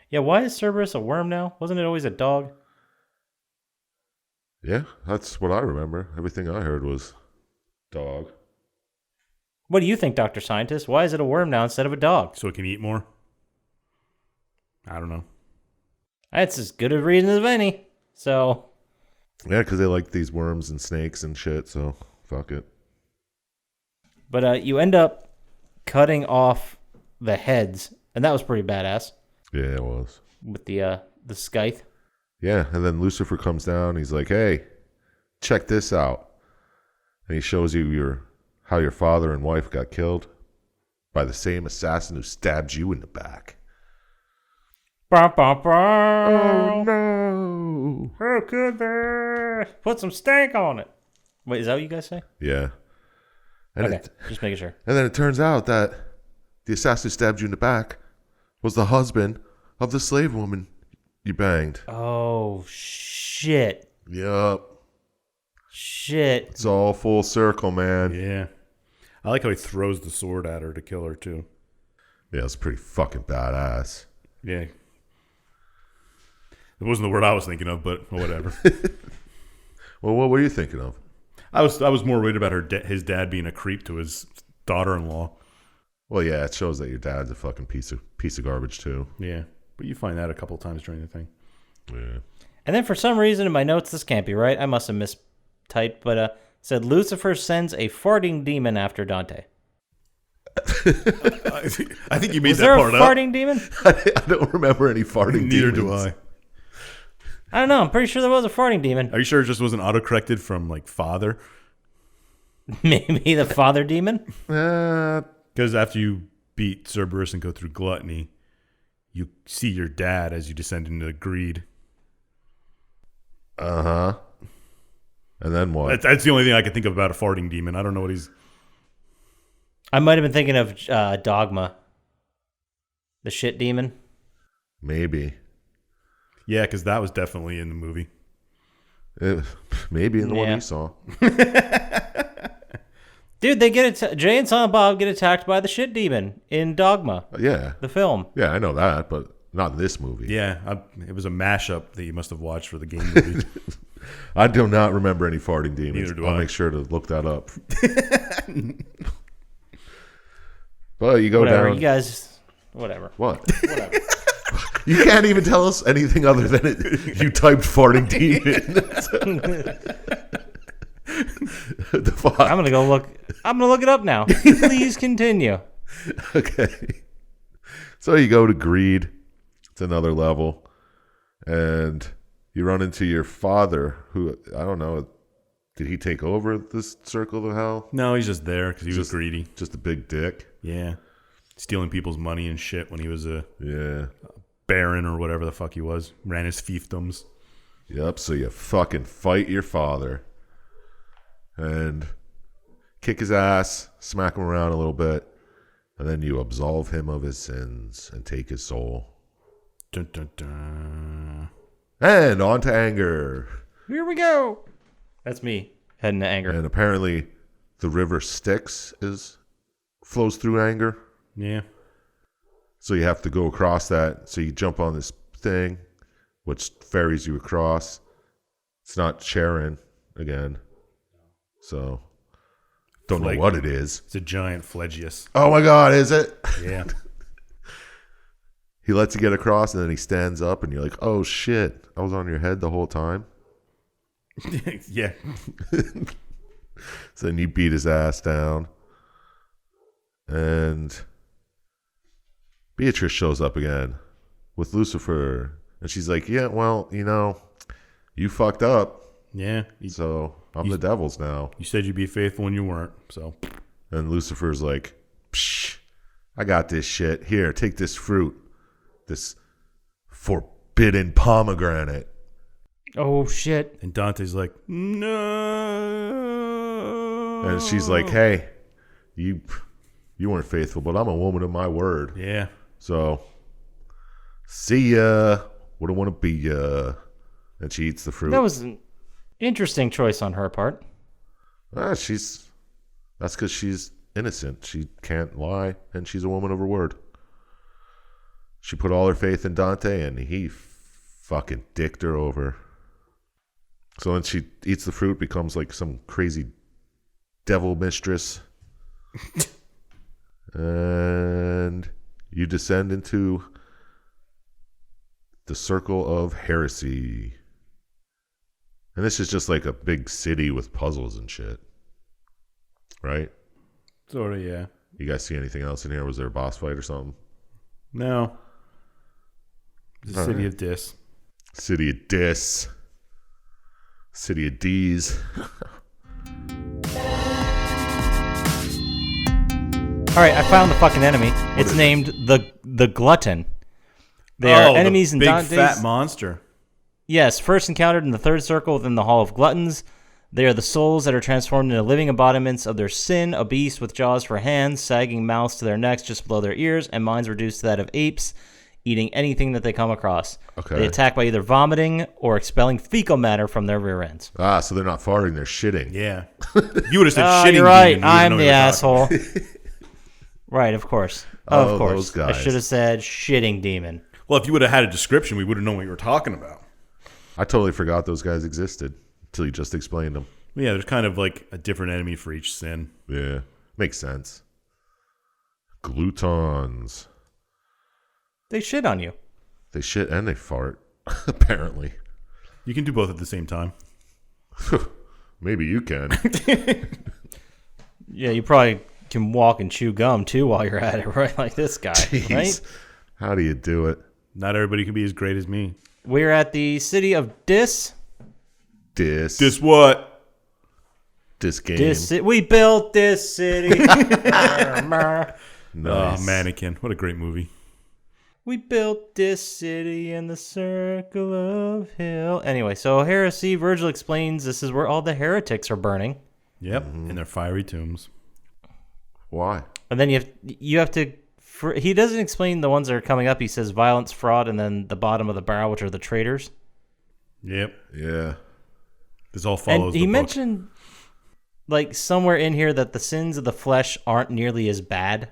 Yeah, why is Cerberus a worm now? Wasn't it always a dog? Yeah, that's what I remember. Everything I heard was dog. What do you think, Dr. Scientist? Why is it a worm now instead of a dog? So it can eat more? I don't know. That's as good a reason as any. So, Yeah, because they like these worms and snakes and shit, so fuck it. but you end up cutting off the heads, and that was pretty badass Yeah, it was. with the scythe. Yeah, and then Lucifer comes down. He's like, hey, check this out. And he shows you how your father and wife got killed by the same assassin who stabbed you in the back. Bah, bah, bah. Oh, no. How could they? Put some stank on it. Wait, is that what you guys say? Yeah. And, Okay, just making sure. and then it turns out that the assassin who stabbed you in the back was the husband of the slave woman you banged. Oh, shit. Yup. Shit. It's all full circle, man. Yeah. I like how he throws the sword at her to kill her, too. Yeah, it's pretty fucking badass. Yeah. It wasn't the word I was thinking of, but whatever. Well, what were you thinking of? I was more worried about his dad being a creep to his daughter-in-law. Well, yeah, it shows that your dad's a fucking piece of garbage too. Yeah. But you find that a couple times during the thing. Yeah. And then for some reason in my notes, this can't be right. I must have mistyped, but it said Lucifer sends a farting demon after Dante. I think you made Was that there a part up. farting demon? I don't remember any farting Neither demons. do I. I don't know. I'm pretty sure there was a farting demon. Are you sure it just wasn't autocorrected from, like, father? Maybe the father demon? Because after you beat Cerberus and go through gluttony, you see your dad as you descend into greed. Uh-huh. And then what? That's the only thing I can think of about a farting demon. I don't know what he's... I might have been thinking of Dogma. The shit demon. Maybe. Yeah, because that was definitely in the movie. Maybe in the one Yeah. you saw. Dude, they get Jay and Silent Bob get attacked by the shit demon in Dogma, Yeah. the film. Yeah, I know that, but not in this movie. Yeah, it was a mashup that you must have watched for the game movie. I do not remember any farting demons. Neither do I'll I. make sure to look that up. But you go Whatever, down. you guys. Whatever. What? Whatever. You can't even tell us anything other than it. You typed farting demon. The fuck? I'm gonna go look. I'm gonna look it up now. Please continue. Okay. So you go to greed. It's another level. And you run into your father, who, I don't know, did he take over this circle of hell? No, he's just there because he was greedy. Just a big dick. Yeah. Stealing people's money and shit when he was a Yeah. baron or whatever the fuck he was. Ran his fiefdoms. Yep, so you fucking fight your father. And kick his ass, smack him around a little bit, and then you absolve him of his sins and take his soul. Dun, dun, dun. And on to anger. Here we go. That's me heading to anger. And apparently the river Styx flows through anger. Yeah. So you have to go across that. So you jump on this thing, which ferries you across. It's not Sharon again. So don't know what it is. It's a giant Phlegius. Oh my God, is it? Yeah. He lets you get across, and then he stands up, and you're like, oh shit, I was on your head the whole time. Yeah. So then you beat his ass down. And Beatrice shows up again with Lucifer. And she's like, yeah, well, you fucked up. Yeah. So I'm the devil's now. You said you'd be faithful when you weren't, so. And Lucifer's like, psh, I got this shit. Here, take this fruit. This forbidden pomegranate. Oh, shit. And Dante's like, no. And she's like, hey, you weren't faithful, but I'm a woman of my word. Yeah. So, see ya. Wouldn't want to be ya. And she eats the fruit. That was an interesting choice on her part. That's because she's innocent. She can't lie, and she's a woman of her word. She put all her faith in Dante, and he fucking dicked her over. So when she eats the fruit, becomes like some crazy devil mistress. And you descend into the circle of heresy. And this is just like a big city with puzzles and shit. Right? Sort of, yeah. You guys see anything else in here? Was there a boss fight or something? No. The All city right. of Dis. City of Dis. City of D's. All right, I found the fucking enemy. It's named the Glutton. They are enemies in big Dante's. fat monster. Yes, first encountered in the third circle within the Hall of Gluttons. They are the souls that are transformed into living embodiments of their sin, a beast with jaws for hands, sagging mouths to their necks just below their ears, and minds reduced to that of apes, eating anything that they come across. Okay. They attack by either vomiting or expelling fecal matter from their rear ends. Ah, so they're not farting, they're shitting. Yeah. You would have said Oh, shitting. you're right. demon, we wouldn't I'm know the you were talking. asshole. Right, of course. Oh, Of course. those guys. I should have said shitting demon. Well, if you would have had a description, we would have known what you were talking about. I totally forgot those guys existed until you just explained them. Yeah, there's kind of like a different enemy for each sin. Yeah, makes sense. Glutons. They shit on you. They shit and they fart, apparently. You can do both at the same time. Maybe you can. Yeah, you probably can walk and chew gum too while you're at it, right? Like this guy, Jeez. right? How do you do it? Not everybody can be as great as me. We're at the city of Dis. Dis what? game. We built this city. Nice. Oh, Mannequin. What a great movie. We built this city in the circle of hill. Anyway, so heresy, Virgil explains this is where all the heretics are burning. Yep, in their fiery tombs. Why? And then you have to. He doesn't explain the ones that are coming up. He says violence, fraud, and then the bottom of the barrel, which are the traitors. Yep. Yeah. This all follows And he the book. mentioned, like, somewhere in here that the sins of the flesh aren't nearly as bad.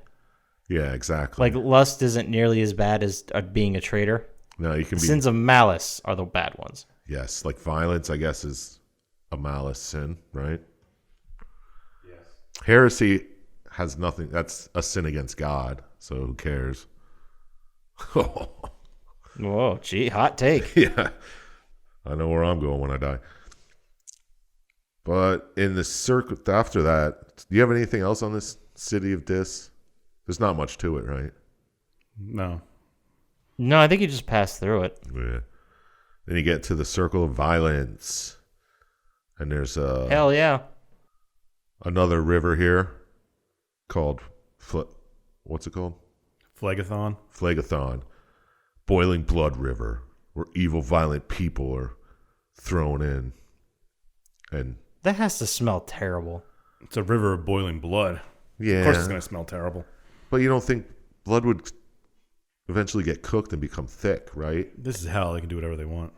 Yeah, exactly. Like, lust isn't nearly as bad as being a traitor. No, you can The be. sins of malice are the bad ones. Yes, like violence, I guess, is a malice sin, right? Yes. Heresy has nothing. That's a sin against God, so who cares? Whoa, gee, hot take. Yeah. I know where I'm going when I die. But in the circle after that, do you have anything else on this city of Dis? There's not much to it, right? No. No, I think you just passed through it. Yeah. Then you get to the circle of violence. And there's Hell yeah. another river here called what's it called? Phlegathon. Phlegathon. boiling blood river where evil, violent people are thrown in. And That has to smell terrible. It's a river of boiling blood. yeah, Of course it's going to smell terrible. but you don't think blood would eventually get cooked and become thick, right? This is hell. They can do whatever they want.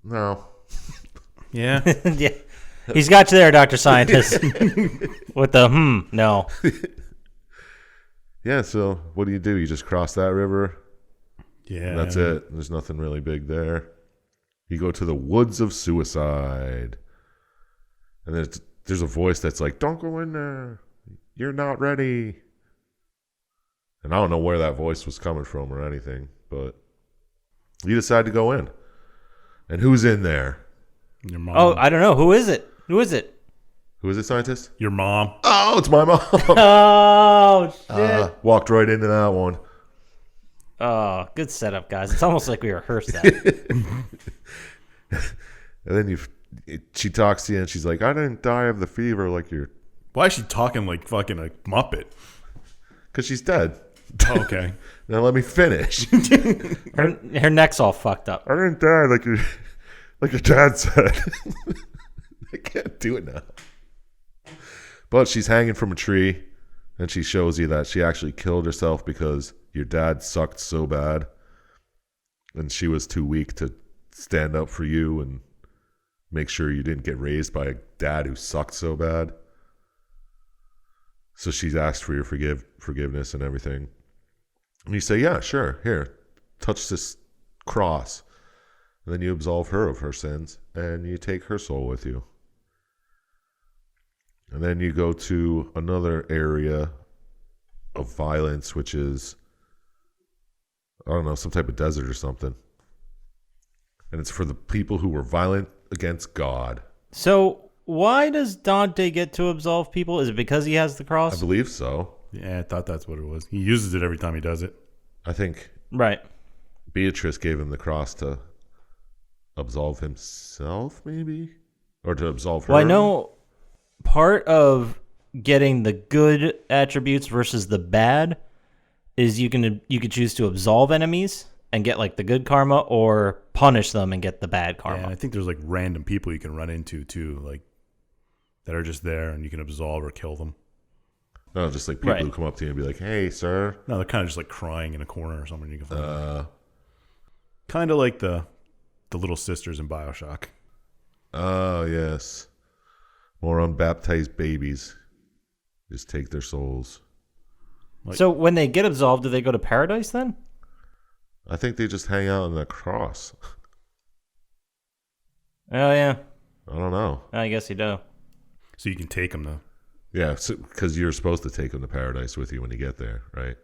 No. Yeah. Yeah. He's got you there, Dr. Scientist. With the no. Yeah, so what do? You just cross that river, Yeah. and that's it. There's nothing really big there. You go to the woods of suicide, and there's a voice that's like, "Don't go in there. You're not ready." And I don't know where that voice was coming from or anything, but you decide to go in. And who's in there? Your mom. Oh, I don't know. Who is it? Who is it? Who is it, scientist? Your mom. Oh, it's my mom. Oh, shit. Walked right into that one. Oh, good setup, guys. It's almost like we rehearsed that. And then she talks to you and she's like, "I didn't die of the fever like you're," Why is she talking like fucking a Muppet? because she's dead. Oh, okay. Now let me finish. Her neck's all fucked up. I didn't die like your dad said. I can't do it now. But she's hanging from a tree, and she shows you that she actually killed herself because your dad sucked so bad, and she was too weak to stand up for you and make sure you didn't get raised by a dad who sucked so bad. So she's asked for your forgiveness and everything. And you say, "Yeah, sure. Here, touch this cross." And then you absolve her of her sins, and you take her soul with you. And then you go to another area of violence, which is, I don't know, some type of desert or something. And it's for the people who were violent against God. So why does Dante get to absolve people? Is it because he has the I cross? believe so. Yeah, I thought that's what it was. He uses it every time he does it. I think Right. Beatrice gave him the cross to absolve himself, maybe? Or to absolve her. Well, I know part of getting the good attributes versus the bad is you could choose to absolve enemies and get like the good karma, or punish them and get the bad karma. Yeah, and I think there's like random people you can run into too, like that are just there and you can absolve or kill them. No, just like people Right. who come up to you and be like, "Hey, sir." No, they're kind of just like crying in a corner or something. You can find them. Kind of like the little sisters in BioShock. Oh, yes. More unbaptized babies. Just take their souls. So when they get absolved, do they go to paradise then? I think they just hang out on the cross. Oh yeah, I don't know. I guess you do. So you can take them though, Yeah, because you're supposed to take them to paradise with you when you get there, right?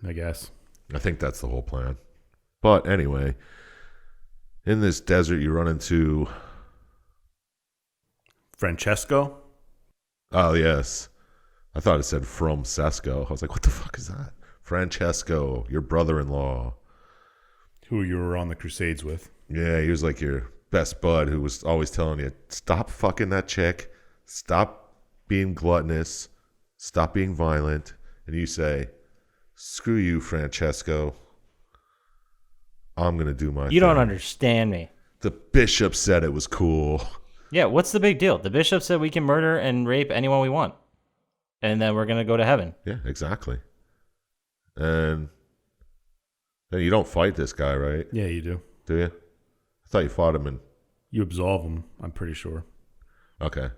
I guess. I think that's the whole plan. But anyway, in this desert, you run into... Francesco? Oh, yes. I thought it said from Sesco. I was like, what the fuck is that? Francesco, your brother-in-law. Who you were on the Crusades with. Yeah, he was like your best bud who was always telling you, stop fucking that chick, stop being gluttonous, stop being violent. And you say, screw you, Francesco. I'm going to do my thing. You don't understand me. The bishop said it was cool. Yeah, what's the big deal? The bishop said we can murder and rape anyone we want, and then we're gonna go to heaven. Yeah, exactly. And then you don't fight this guy, right? Yeah, you do. Do you? I thought you fought him in... You absolve him, I'm pretty sure. Okay.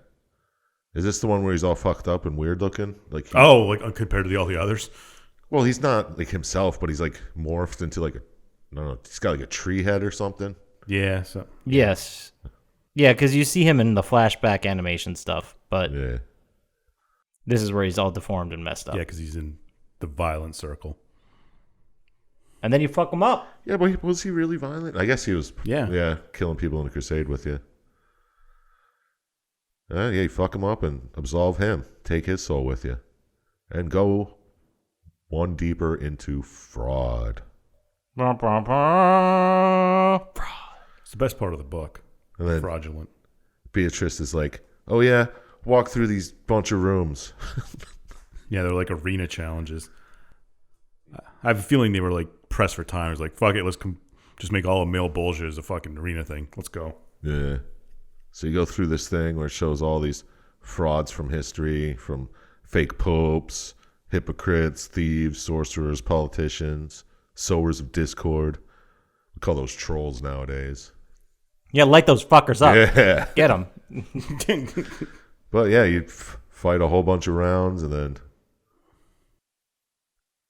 Is this the one where he's all fucked up and weird looking? Like like compared to all the others? Well, he's not like himself, but he's like morphed into like I don't know. He's got like a tree head or something. Yeah. So Yes. Yeah, because you see him in the flashback animation stuff, but Yeah. this is where he's all deformed and messed up. yeah, because he's in the violent circle. And then you fuck him up. Yeah, but was he really violent? I guess he was. Yeah. Yeah, killing people in a crusade with you. Yeah, you fuck him up and absolve him. Take his soul with you. And go one deeper into fraud. Bah, bah, bah. It's the best part of the book. And then Fraudulent. Beatrice is like, oh yeah, walk through these bunch of rooms. Yeah, they're like arena challenges. I have a feeling they were like pressed for time. It's like, fuck it, let's just make all the male bullshit as a fucking arena thing. Let's go. Yeah. So you go through this thing where it shows all these frauds from history, from fake popes, hypocrites, thieves, sorcerers, politicians, sowers of discord. We call those trolls nowadays. Yeah, light those fuckers up. Yeah. Get them. But yeah, you fight a whole bunch of rounds and then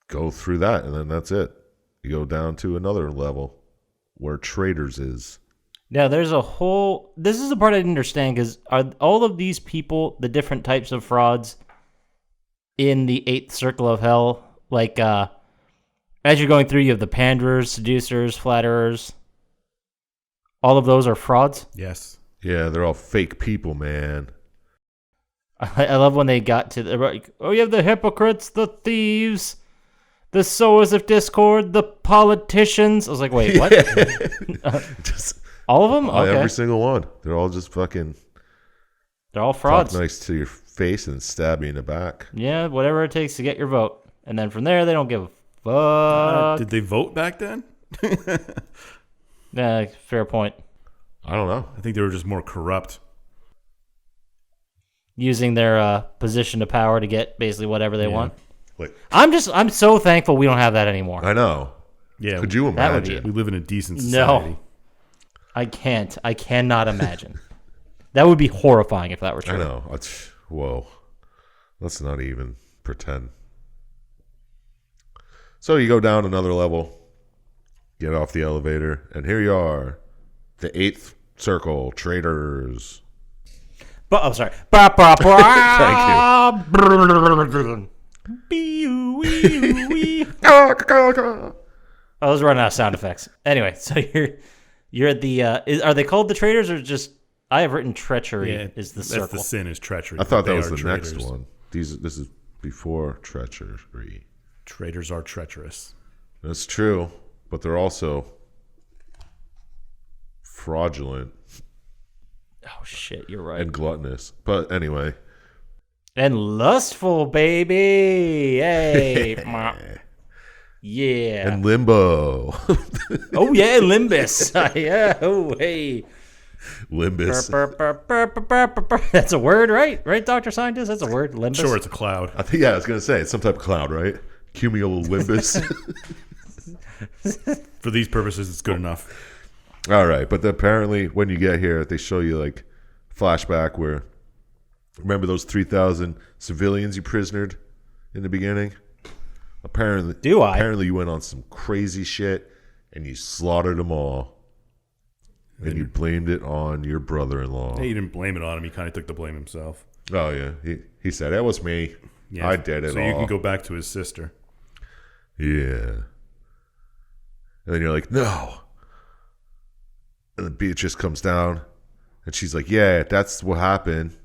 go through that, and then that's it. You go down to another level where Traders is. Now, there's a whole... This is the part I didn't understand, because are all of these people, the different types of frauds in the 8th circle of hell? Like, as you're going through, you have the panderers, seducers, flatterers. All of those are frauds? Yes. Yeah, they're all fake people, man. I love when they got to the... Oh, you have the hypocrites, the thieves, the sowers of discord, the politicians. I was like, wait, what? Just all of them? Okay. every single one. They're all just fucking They're all frauds. talk nice to your face and stab you in the back. Yeah, whatever it takes to get your vote. And then from there, they don't give a fuck. Did they vote back then? Yeah, fair point. I don't know. I think they were just more corrupt. Using their position of power to get basically whatever they want. Like, I'm so thankful we don't have that anymore. I know. Yeah. Could you that would be imagine? We live in a decent society. No. I can't. I cannot imagine. That would be horrifying if that were true. I know. Whoa. Let's not even pretend. So you go down another level, get off the elevator, and here you are. The 8th circle, Traders. But I'm sorry. Thank I was running out of sound effects. Anyway, so you're at the are they called the Traders or just I have written treachery is the circle. That's the sin is treachery. I thought that They was are the traitors. next one. This is before treachery. Traitors are treacherous. That's true, but they're also fraudulent Oh shit, you're right. and gluttonous. But anyway, And lustful, baby. Hey. Yeah. and limbo. Oh yeah, Limbus. Yeah. Oh hey. Limbus. That's a word, right? Right, Dr. Scientist? That's a word. Limbus. Sure, it's a cloud. I think I was gonna say it's some type of cloud, right? Cumulonimbus. For these purposes, it's good enough. All right, but apparently when you get here, they show you like flashback where remember those 3,000 civilians you prisonered in the beginning? Apparently, Apparently, you went on some crazy shit and you slaughtered them all, and you blamed it on your brother-in-law. Hey, he didn't blame it on him. He kind of took the blame himself. Oh yeah, he said it was me. Yeah, I did it. So all. you can go back to his sister. Yeah. And then you're like, no. And then Beatrice comes down and she's like, yeah, that's what happened.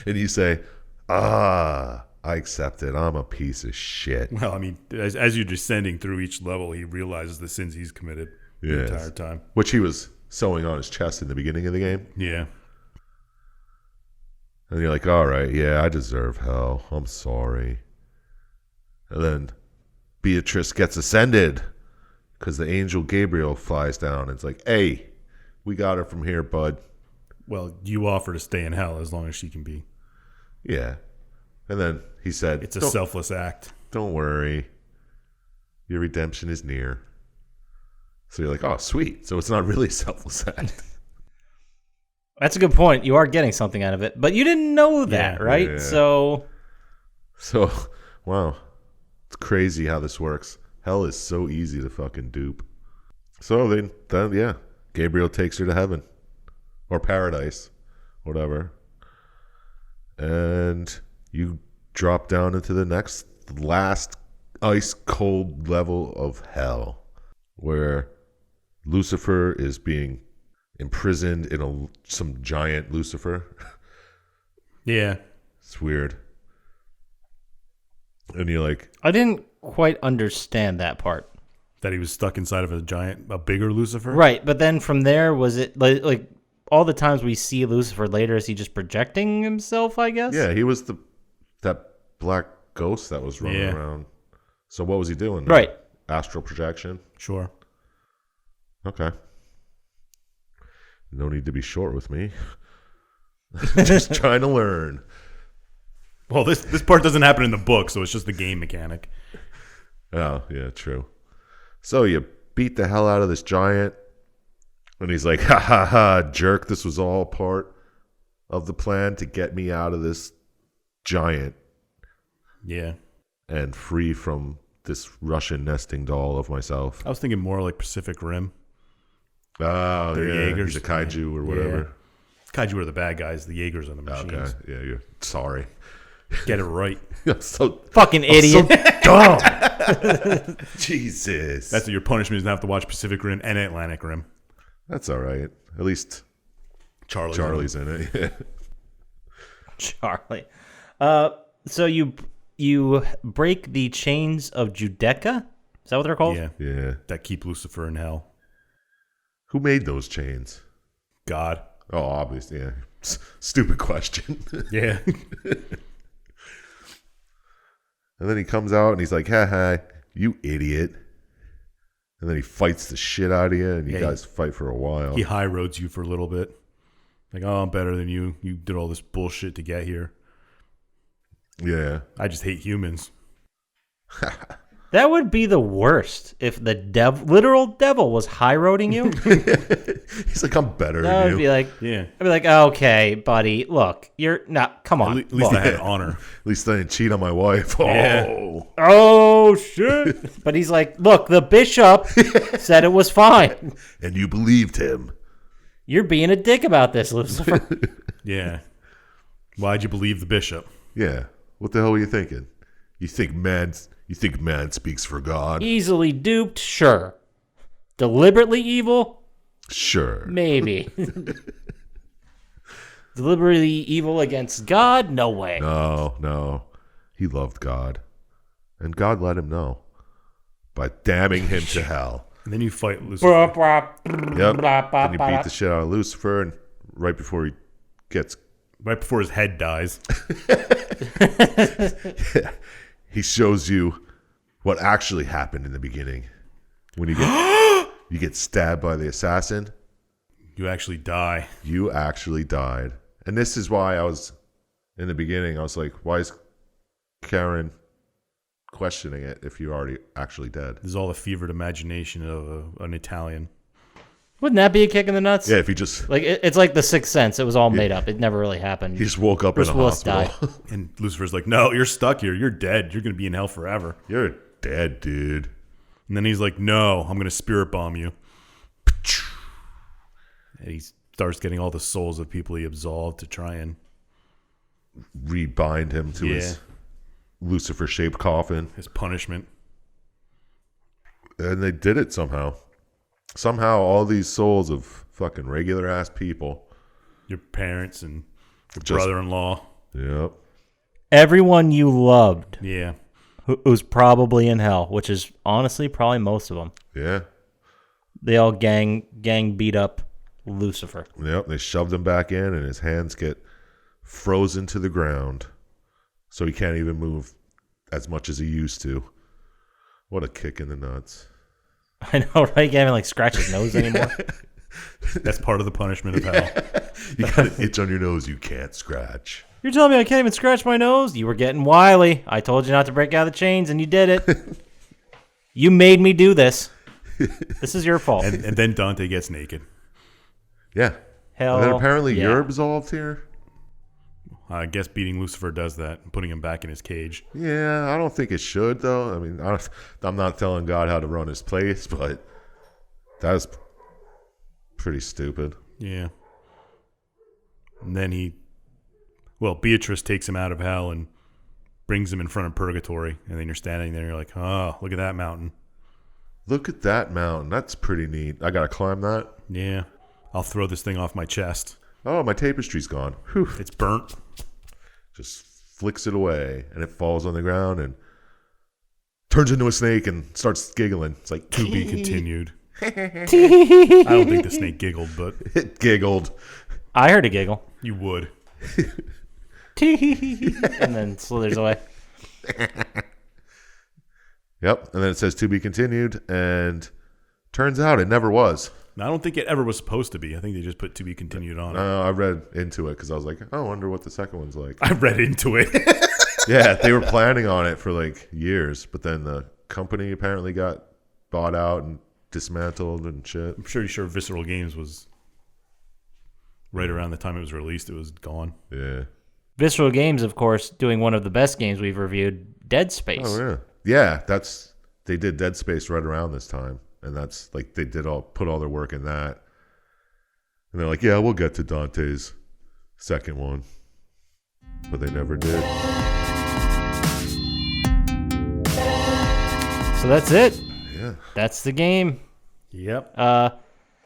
And you say, I accept it. I'm a piece of shit. Well, I mean, as you're descending through each level, he realizes the sins he's committed the entire time. Which he was sewing on his chest in the beginning of the game. Yeah. And you're like, all right, yeah, I deserve hell. I'm sorry. And then Beatrice gets ascended because the angel Gabriel flies down and it's like, hey, we got her from here, bud. Well, you offer to stay in hell as long as she can be. Yeah. And then he said, It's a selfless act. Don't worry. Your redemption is near. So you're like, oh, sweet. So it's not really a selfless act. That's a good point. You are getting something out of it, but you didn't know that, right? Yeah. So, wow. It's crazy how this works. Hell is so easy to fucking dupe. So then yeah, Gabriel takes her to heaven or paradise, whatever. And you drop down into the last ice cold level of hell where Lucifer is being imprisoned in some giant Lucifer. Yeah. It's weird. And you're like, I didn't quite understand that part. That he was stuck inside of a bigger Lucifer? Right, but then from there, was it like all the times we see Lucifer later, is he just projecting himself, I guess? yeah, he was that black ghost that was running Yeah. around. So what was he doing? Right. Astral projection? Sure. Okay. No need to be short with me. Just trying to learn. Well, this part doesn't happen in the book, so it's just the game mechanic. Oh, yeah, true. So you beat the hell out of this giant, and he's like, ha ha ha, jerk, this was all part of the plan to get me out of this giant Yeah. and free from this Russian nesting doll of myself. I was thinking more like Pacific Rim. Oh, They're yeah, Jaegers. he's a kaiju or whatever. Kaiju are the bad guys. The Jaegers are the machines. Okay, yeah, you're sorry. Get it right. I'm so Fucking idiot. dumb. Jesus. That's what your punishment is to have to watch Pacific Rim and Atlantic Rim. That's all right. At least Charlie's in it. Yeah. Charlie. So you break the chains of Judecca? Is that what they're called? Yeah. Yeah. That keep Lucifer in hell. Who made those chains? God. Oh, obviously, yeah. Stupid question. Yeah. And then he comes out and he's like, ha ha, you idiot. And then he fights the shit out of you, and you guys fight for a while. He high roads you for a little bit. Like, oh, I'm better than you. You did all this bullshit to get here. Yeah. I just hate humans. That would be the worst if the literal devil was high roading you. He's like, I'm better That than would you. be like, Yeah. I'd be like, okay, buddy, look, you're not. Come on. At least look. I had honor. At least I didn't cheat on my wife. Yeah. Oh. Oh shit! But he's like, look, the bishop said it was fine. And you believed him. You're being a dick about this, Lucifer. Yeah. Why'd you believe the bishop? Yeah. What the hell were you thinking? You think man speaks for God? Easily duped, sure. Deliberately evil, Sure. maybe. Deliberately evil against God, no way. No. He loved God. And God let him know by damning him to hell. And then you fight Lucifer. Yep. Then you beat the shit out of Lucifer, and right before he gets... Right before his head dies. He shows you what actually happened in the beginning. When you get stabbed by the assassin, You actually die. you actually died. And this is why I was, in the beginning, I was like, why is Karen questioning it if you're already actually dead? This is all the fevered imagination of an Italian. Wouldn't that be a kick in the nuts? Yeah, if he just... Like it's like The Sixth Sense. It was all made up. It never really happened. He just woke up Bruce in a Willis hospital. And Lucifer's like, no, you're stuck here. You're dead. You're going to be in hell forever. You're dead, dude. And then he's like, no, I'm going to spirit bomb you. And he starts getting all the souls of people he absolved to try and... Rebind him to his Lucifer-shaped coffin. his punishment. And they did it somehow. Somehow all these souls of fucking regular-ass people. Your parents and your Just- brother-in-law. Yep. Everyone you loved Yeah. who's probably in hell, which is honestly probably most of them. Yeah. They all gang beat up Lucifer. Yep. They shoved him back in, and his hands get frozen to the ground. So he can't even move as much as he used to. What a kick in the nuts. I know, right? You can't even like scratch his nose anymore. That's part of the punishment of hell. You got an itch on your nose you can't scratch. You're telling me I can't even scratch my nose? You were getting wily. I told you not to break out of the chains, and you did it. You made me do this. This is your fault. And then Dante gets naked. Yeah. Hell, And then apparently yeah. you're absolved here. I guess beating Lucifer does that, and putting him back in his cage. Yeah, I don't think it should, though. I mean, I'm not telling God how to run his place, but that was pretty stupid. Yeah. And then Beatrice takes him out of hell and brings him in front of purgatory. And then you're standing there, and you're like, oh, look at that mountain. Look at that mountain. That's pretty neat. I got to climb that. Yeah. I'll throw this thing off my chest. Oh, my tapestry's gone. Whew. It's burnt. Just flicks it away, and it falls on the ground and turns into a snake and starts giggling. It's like, To be continued. I don't think the snake giggled, but it giggled. I heard a giggle. you would. And then slithers away. Yep. And then it says to be continued, and turns out it never was. I don't think it ever was supposed to be. I think they just put to be continued on it. No, I read into it because I was like, oh, I wonder what the second one's like. I read into it. Yeah, they were planning on it for like years, but then the company apparently got bought out and dismantled and shit. I'm pretty sure Visceral Games was right around the time it was released. It was gone. Yeah. Visceral Games, of course, doing one of the best games we've reviewed, Dead Space. Oh yeah. Yeah, they did Dead Space right around this time, and that's like they put all their work in that. And they're like, yeah, we'll get to Dante's second one, but they never did. So that's it. Yeah. That's the game. Yep.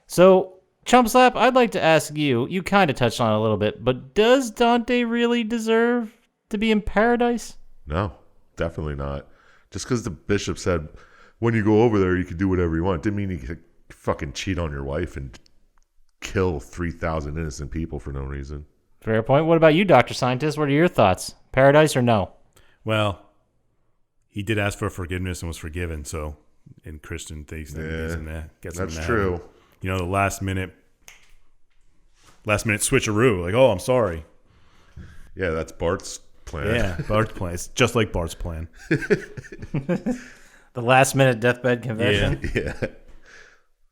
So, Chump Slap, I'd like to ask you, you kind of touched on it a little bit, but does Dante really deserve to be in paradise? No, definitely not. Just because the bishop said, when you go over there, you can do whatever you want, didn't mean you could fucking cheat on your wife and kill 3,000 innocent people for no reason. Fair point. What about you, Dr. Scientist? What are your thoughts? Paradise or no? Well, he did ask for forgiveness and was forgiven. So, in Christian things, That's true. You know, the last minute switcheroo. Like, oh, I'm sorry. Yeah, that's Bart's plan. Yeah, Bart's plan. It's just like Bart's plan. The last minute deathbed confession? Yeah.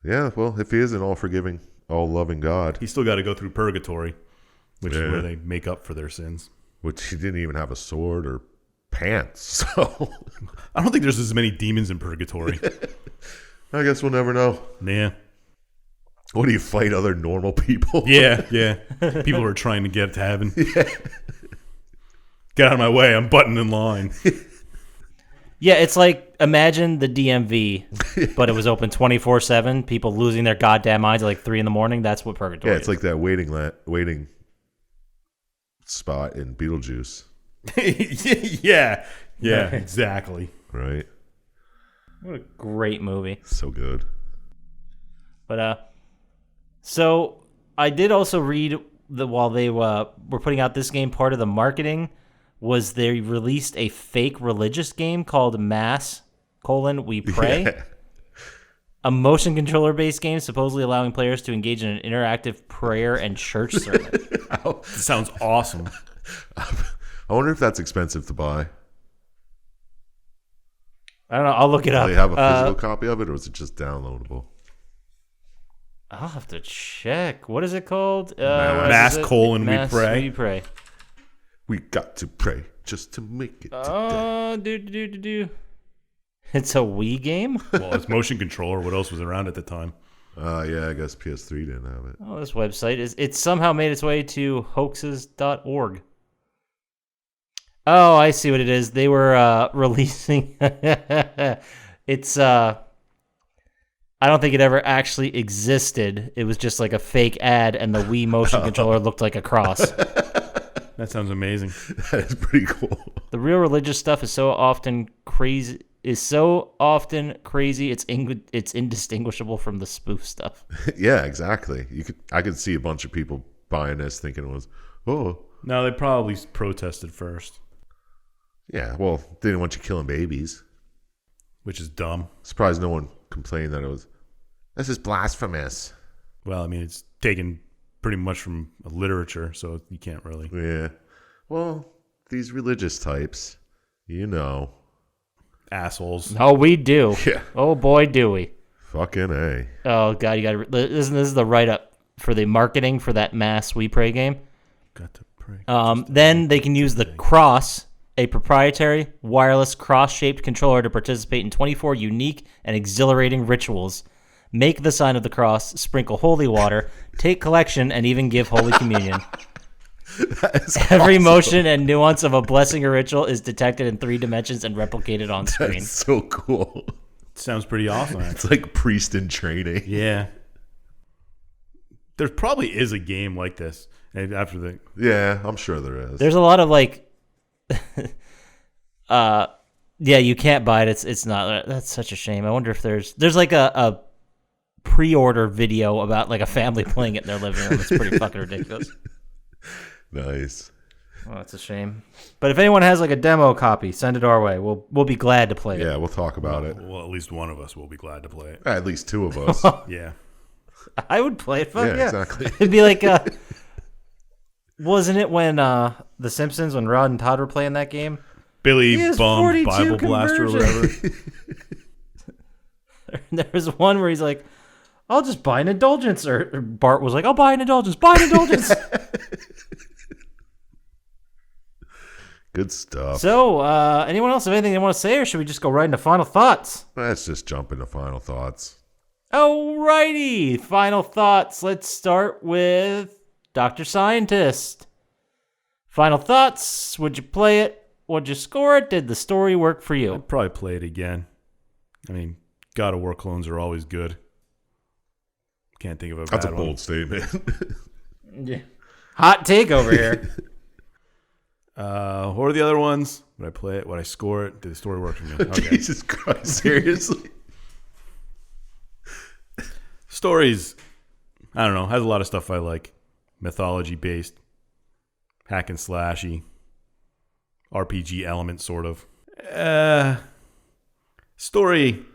Yeah, well, if he is an all-forgiving, all-loving God. He's still got to go through purgatory, which is where they make up for their sins. Which he didn't even have a sword or pants, so... I don't think there's as many demons in purgatory. I guess we'll never know. Yeah. What do you fight other normal people? Yeah. People who are trying to get to heaven. Yeah. Get out of my way. I'm buttoned in line. Yeah, it's like, imagine the DMV, but it was open 24/7. People losing their goddamn minds at like 3 a.m. That's what purgatory is. Yeah, it's like that waiting spot in Beetlejuice. Yeah, exactly. Right? What a great movie. So good. But, so I did also read that while they were putting out this game, part of the marketing was they released a fake religious game called Mass: We Pray. Yeah. A motion controller based game supposedly allowing players to engage in an interactive prayer and church sermon. Sounds awesome. I wonder if that's expensive to buy. I don't know. I'll look it up. Do they have a physical copy of it, or is it just downloadable? I'll have to check. What is it called? Mass: We Pray. We Pray. We got to pray just to make it today. It's a Wii game? Well, it's motion controller. What else was around at the time? Yeah, I guess PS3 didn't have it. Oh, this website it's somehow made its way to hoaxes.org. Oh, I see what it is. They were releasing it's I don't think it ever actually existed. It was just like a fake ad, and the Wii motion controller looked like a cross. That sounds amazing. That is pretty cool. The real religious stuff is so often crazy. It's indistinguishable from the spoof stuff. Yeah, exactly. I could see a bunch of people buying this thinking it was, No, they probably protested first. Yeah, well, they didn't want you killing babies. Which is dumb. Surprised no one complained that this is blasphemous. Well, I mean, it's taken pretty much from literature, so you can't really. Yeah. Well, these religious types, Assholes. Oh, we do. Yeah. Oh, boy, do we. Fucking A. Oh, God, you got to... This is the write-up for the marketing for that Mass We Pray game. Got to pray. Then they can use the Cross, a proprietary wireless cross-shaped controller to participate in 24 unique and exhilarating rituals. Make the sign of the cross, sprinkle holy water, take collection, and even give Holy Communion. Every awesome. motion and nuance of a blessing or ritual is detected in 3 dimensions and replicated on screen. That's so cool. Sounds pretty awesome. It's like priest in training. Yeah. There probably is a game like this after the. Yeah, I'm sure there is. There's a lot of like, yeah, you can't buy it. It's not. That's such a shame. I wonder if there's like a pre-order video about like a family playing it in their living room. It's pretty fucking ridiculous. Nice. Well, that's a shame. But if anyone has like a demo copy, send it our way. We'll be glad to play it. Yeah, we'll talk about it. Well, at least one of us will be glad to play it. At least two of us. Yeah. I would play it. Fuck Yeah, yeah, exactly. It'd be like, wasn't it when The Simpsons, when Rod and Todd were playing that game? Billy He has Bum 42 Bible Blaster or whatever. There was one where he's like, I'll just buy an indulgence. Or Bart was like, I'll buy an indulgence. Buy an indulgence. Good stuff. So, anyone else have anything they want to say, or should we just go right into final thoughts? Let's just jump into final thoughts. Alrighty, final thoughts. Let's start with Dr. Syintist. Final thoughts. Would you play it? Would you score it? Did the story work for you? I'd probably play it again. I mean, God of War clones are always good. Can't think of a That's bad a one. bold statement. Yeah. Hot take over here. What are the other ones? Would I play it? Would I score it? Did the story work for me? Okay. Jesus Christ, seriously? Stories, I don't know, has a lot of stuff I like. Mythology based, hack and slashy, RPG element sort of. Story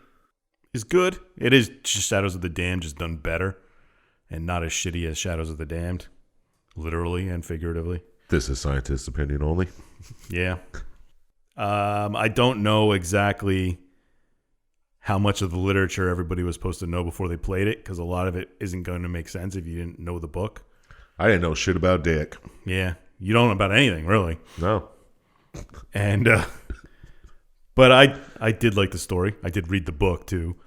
is good. It is just Shadows of the Damned, just done better, and not as shitty as Shadows of the Damned, literally and figuratively. This is Scientist's opinion only. Yeah. I don't know exactly how much of the literature everybody was supposed to know before they played it, because a lot of it isn't going to make sense if you didn't know the book. I didn't know shit about Dick. Yeah. You don't know about anything, really. No. And, but I did like the story. I did read the book, too.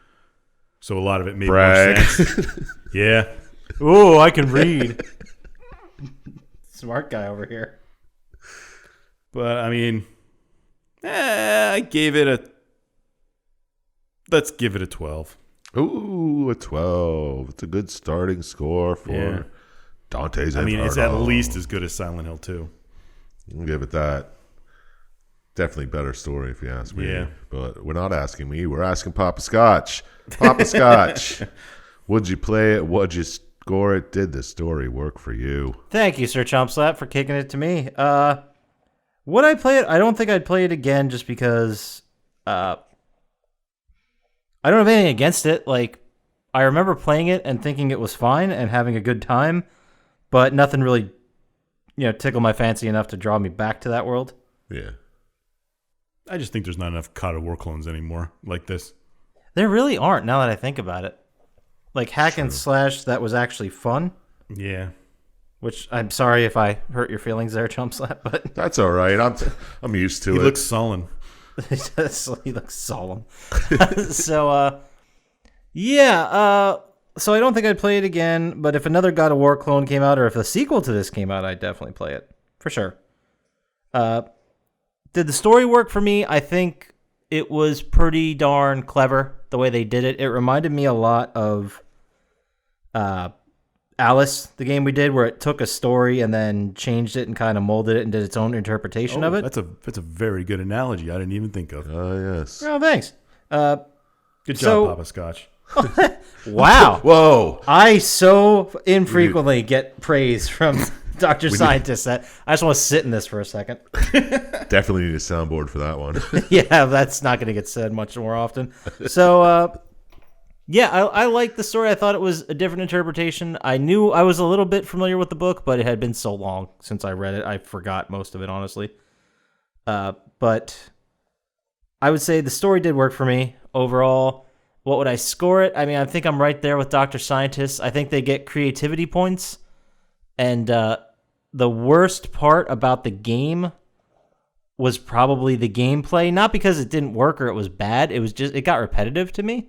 So a lot of it made Brag. more sense. Yeah. Ooh, I can read. Smart guy over here. But, I mean, I gave it a... Let's give it a 12. Ooh, a 12. It's a good starting score for Dante's Inferno. I mean, it's at least as good as Silent Hill 2. I'll give it that. Definitely better story if you ask me. Yeah. But we're not asking me. We're asking Poppascotch. Poppascotch. Would you play it? Would you score it? Did the story work for you? Thank you, Sir Chump Slap, for kicking it to me. Would I play it? I don't think I'd play it again just because I don't have anything against it. Like, I remember playing it and thinking it was fine and having a good time, but nothing really, tickled my fancy enough to draw me back to that world. Yeah. I just think there's not enough God of War clones anymore like this. There really aren't, now that I think about it. Like, hack and slash that was actually fun, Yeah. which I'm sorry if I hurt your feelings there, Chump Slap, but That's all right. I'm used to He it. looks sullen. he looks solemn. So, so I don't think I'd play it again, but if another God of War clone came out, or if a sequel to this came out, I'd definitely play it, for sure. Did the story work for me? I think it was pretty darn clever, the way they did it. It reminded me a lot of Alice, the game we did, where it took a story and then changed it and kind of molded it and did its own interpretation of it. That's a very good analogy. I didn't even think of. Yes. Oh, thanks. Good job, Poppascotch. Wow. Whoa. I so infrequently get praise from Dr. Scientist that I just want to sit in this for a second. Definitely need a soundboard for that one. Yeah, that's not going to get said much more often. So, I liked the story. I thought it was a different interpretation. I knew I was a little bit familiar with the book, but it had been so long since I read it. I forgot most of it, honestly. But I would say the story did work for me overall. What would I score it? I mean, I think I'm right there with Dr. Scientist. I think they get creativity points. And the worst part about the game was probably the gameplay. Not because it didn't work or it was bad. It was just, it got repetitive to me.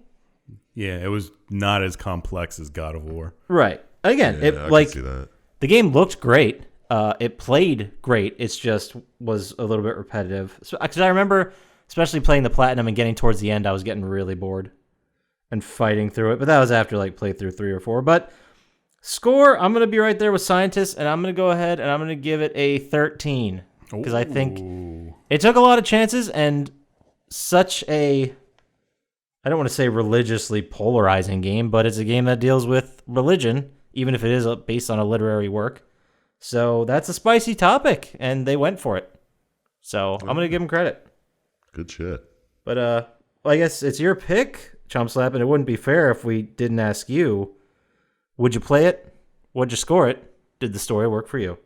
Yeah, it was not as complex as God of War. Right. Again, Yeah, I can see that. the game looked great. It played great. It's just was a little bit repetitive. Because I remember, especially playing the platinum and getting towards the end, I was getting really bored and fighting through it. But that was after like playthrough 3 or 4. But score, I'm going to be right there with Scientist, and I'm going to go ahead and I'm going to give it a 13. Because I think it took a lot of chances and such a, I don't want to say religiously polarizing game, but it's a game that deals with religion, even if it is based on a literary work. So that's a spicy topic, and they went for it. So I'm gonna give them credit. Good shit. But well, I guess it's your pick, Chump Slap, and it wouldn't be fair if we didn't ask you. Would you play it? Would you score it? Did the story work for you?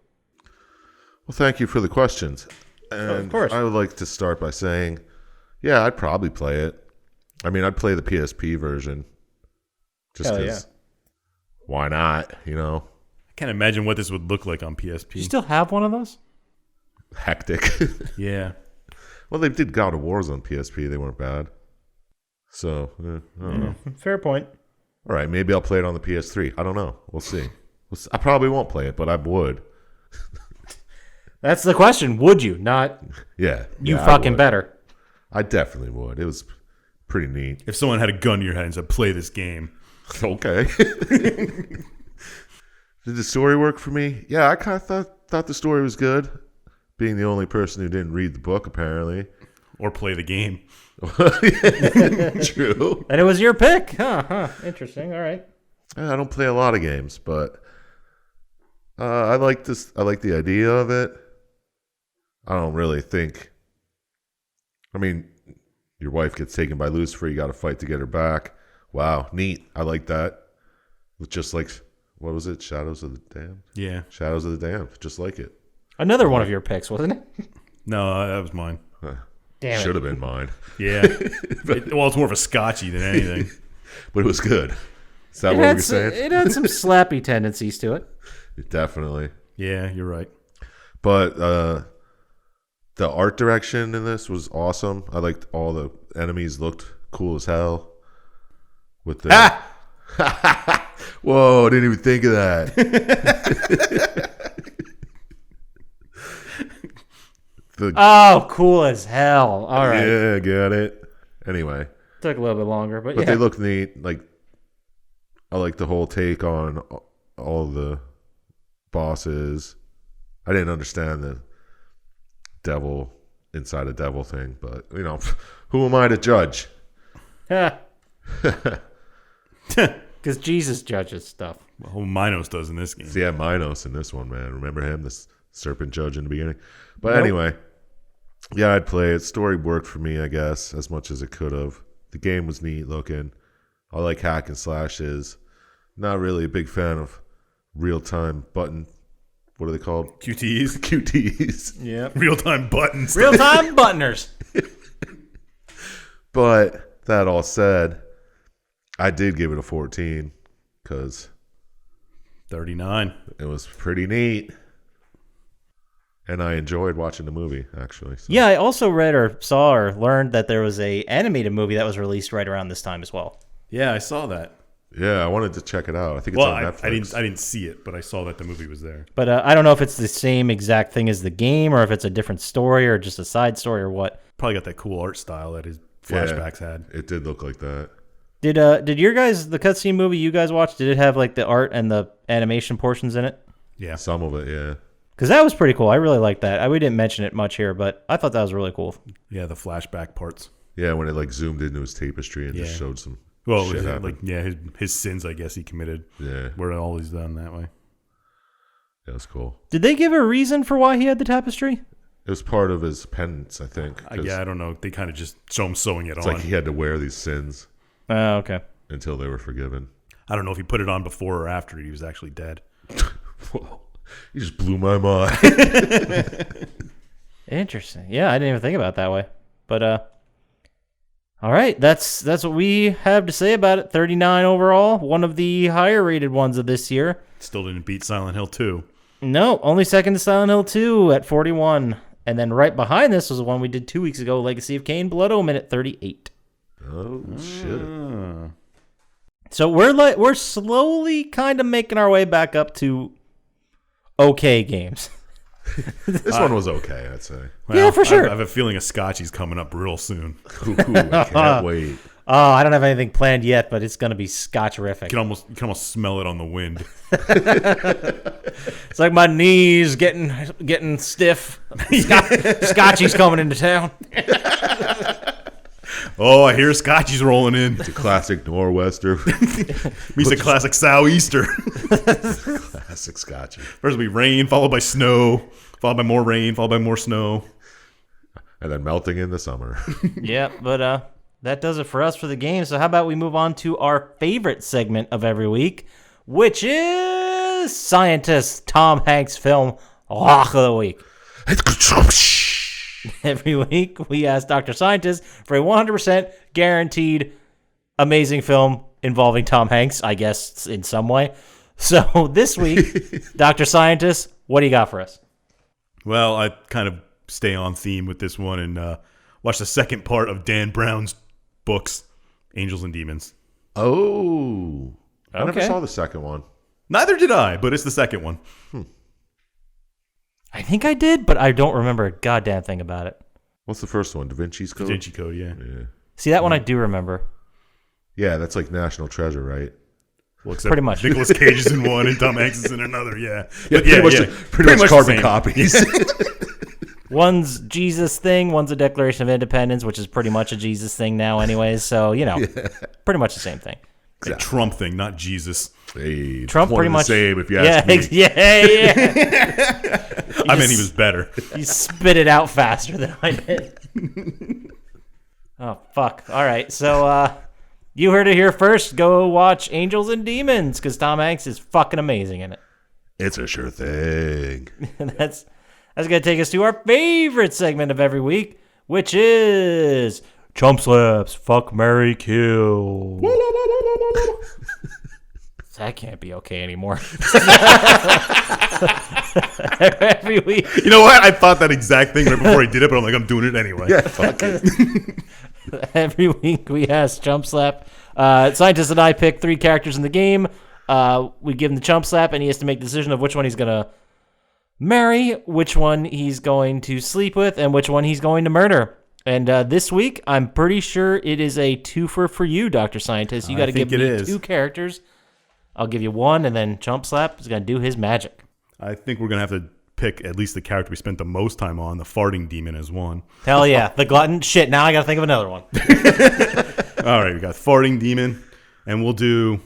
Well, thank you for the questions. And of course. I would like to start by saying, yeah, I'd probably play it. I mean, I'd play the PSP version. Just Hell because, why not, you know? I can't imagine what this would look like on PSP. Do you still have one of those? Hectic. Yeah. Well, they did God of Wars on PSP. They weren't bad. So, I don't know. Fair point. All right, maybe I'll play it on the PS3. I don't know. We'll see. I probably won't play it, but I would. That's the question. Would you? Not Yeah. you I fucking would. better. I definitely would. It was pretty neat. If someone had a gun to your head and said, play this game. Okay. Did the story work for me? Yeah, I kind of thought the story was good. Being the only person who didn't read the book, apparently. Or play the game. True. And it was your pick. Huh. Interesting. All right. I don't play a lot of games, but I like this. I like the idea of it. I don't really think. I mean, your wife gets taken by Lucifer. You got to fight to get her back. Wow, neat. I like that. It's just like, what was it? Shadows of the Damned? Yeah. Shadows of the Damned. Just like it. Another one of your picks, wasn't it? No, that was mine. Damn it. Should have been mine. Yeah. Well, it's more of a scotchy than anything. But it was good. Is that It what had we're saying? it had some slappy tendencies to it. Definitely. Yeah, you're right. But the art direction in this was awesome. I liked all the enemies looked cool as hell. With the Whoa, I didn't even think of that. Oh, cool as hell. All right. Yeah, got it. Anyway, Took a little bit longer, but but yeah. they look neat. Like, I like the whole take on all the bosses. I didn't understand the devil inside a devil thing, but you know, who am I to judge? Because Jesus judges stuff. Well, Minos does in this game. Yeah, Minos in this one, man. Remember him, this serpent judge in the beginning? But Nope. anyway, yeah, I'd play it. Story worked for me, I guess, as much as it could have. The game was neat looking. I like hack and slashes. Not really a big fan of real-time button. What are they called? QTEs. QTEs. Yeah. Real-time buttons. Real-time buttoners. But that all said, I did give it a 14 because 39. it was pretty neat. And I enjoyed watching the movie, actually. So. Yeah, I also read or saw or learned that there was a animated movie that was released right around this time as well. Yeah, I saw that. Yeah, I wanted to check it out. I think it's Well, on I Netflix. didn't see it, but I saw that the movie was there. But I don't know if it's the same exact thing as the game or if it's a different story or just a side story or what. Probably got that cool art style that his flashbacks had. It did look like that. Did your guys, the cutscene movie you guys watched, did it have like the art and the animation portions in it? Yeah. Some of it, yeah. Because that was pretty cool. I really liked that. We didn't mention it much here, but I thought that was really cool. Yeah, the flashback parts. Yeah, when it like zoomed into his tapestry and just Yeah. showed some Well, shit happen. like his sins, I guess he committed. Yeah, Were all he's done that way. that was cool. Did they give a reason for why he had the tapestry? It was part of his penance, I think. 'cause Yeah, I don't know. They kind of just show him sewing it it's on. like he had to wear these sins Oh, okay. until they were forgiven. I don't know if he put it on before or after he was actually dead. Whoa. You just blew my mind. Interesting. Yeah, I didn't even think about it that way. But all right, that's what we have to say about it. 39 overall, one of the higher rated ones of this year. Still didn't beat Silent Hill 2. No, only second to Silent Hill 2 at 41. And then right behind this was the one we did 2 weeks ago, Legacy of Kain, Blood Omen at 38. Oh, shit. So we're slowly kind of making our way back up to okay games. This one was okay, I'd say. Yeah, for sure. I have a feeling a Scotchy's coming up real soon. Ooh, I can't wait. Oh, I don't have anything planned yet, but it's going to be scotcherific. You can almost smell it on the wind. It's like my knees getting stiff. Scotchy's coming into town. Oh, I hear Scotchy's rolling in. It's a classic Nor'wester. Means a classic sou'easter. Poppascotch. First it'll be rain, followed by snow, followed by more rain, followed by more snow. And then melting in the summer. Yeah, but that does it for us for the game. So how about we move on to our favorite segment of every week, which is Syintist Tom Hanks film Lock of the Week. Every week, we ask Dr. Syintist for a 100% guaranteed amazing film involving Tom Hanks, I guess, in some way. So this week, Dr. Syintist, what do you got for us? Well, I kind of stay on theme with this one and watch the second part of Dan Brown's books, Angels and Demons. Oh. I never Okay. saw the second one. Neither did I, but it's the second one. I think I did, but I don't remember a goddamn thing about it. What's the first one? Da Vinci's Code? Da Vinci Code, yeah. Yeah. See, that one I do remember. Yeah, that's like National Treasure, right? Well, except Pretty much. Nicolas Cage is in one and Tom Hanks is in another, yeah. Yeah, But pretty much the carbon same. copies. One's Jesus thing, one's a Declaration of Independence, which is pretty much a Jesus thing now anyways. So, pretty much the same thing. It's a Trump thing, not Jesus. Hey, Trump one pretty and the much same if you yeah, ask me. yeah. I mean, he was better. You spit it out faster than I did. Oh, fuck. All right. So, you heard it here first. Go watch Angels and Demons because Tom Hanks is fucking amazing in it. It's a sure thing. And that's going to take us to our favorite segment of every week, which is Chump Slaps, Fuck, Marry, Kill. That can't be okay anymore. Every week. You know what? I thought that exact thing right before I did it, but I'm like, I'm doing it anyway. Yeah, fuck it. Every week we ask Chump Slap. Scientist and I pick 3 characters in the game. We give him the Chump Slap, and he has to make the decision of which one he's going to marry, which one he's going to sleep with, and which one he's going to murder. And this week, I'm pretty sure it is a twofer for you, Dr. Scientist. You got to give me 2 characters. I'll give you 1, and then Chump Slap is going to do his magic. I think we're going to have to pick at least the character we spent the most time on, the farting demon, as one. Hell yeah. The glutton. Shit, now I got to think of another one. All right, we got farting demon, and we'll do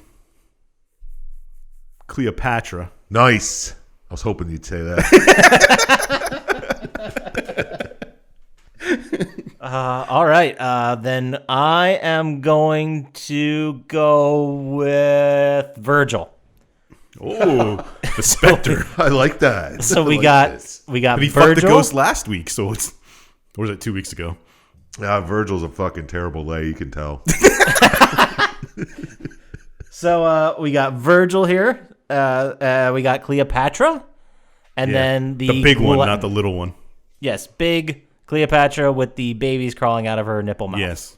Cleopatra. Nice. I was hoping you'd say that. All right. Then I am going to go with Virgil. Oh, the specter. I like that. So I we like got this. But he Virgil. fucked the ghost last week, so it's... Or was it 2 weeks ago? Yeah, Virgil's a fucking terrible lay, you can tell. So we got Virgil here. We got Cleopatra. And then the big one, not the little one. Yes, big Cleopatra with the babies crawling out of her nipple mouth. Yes.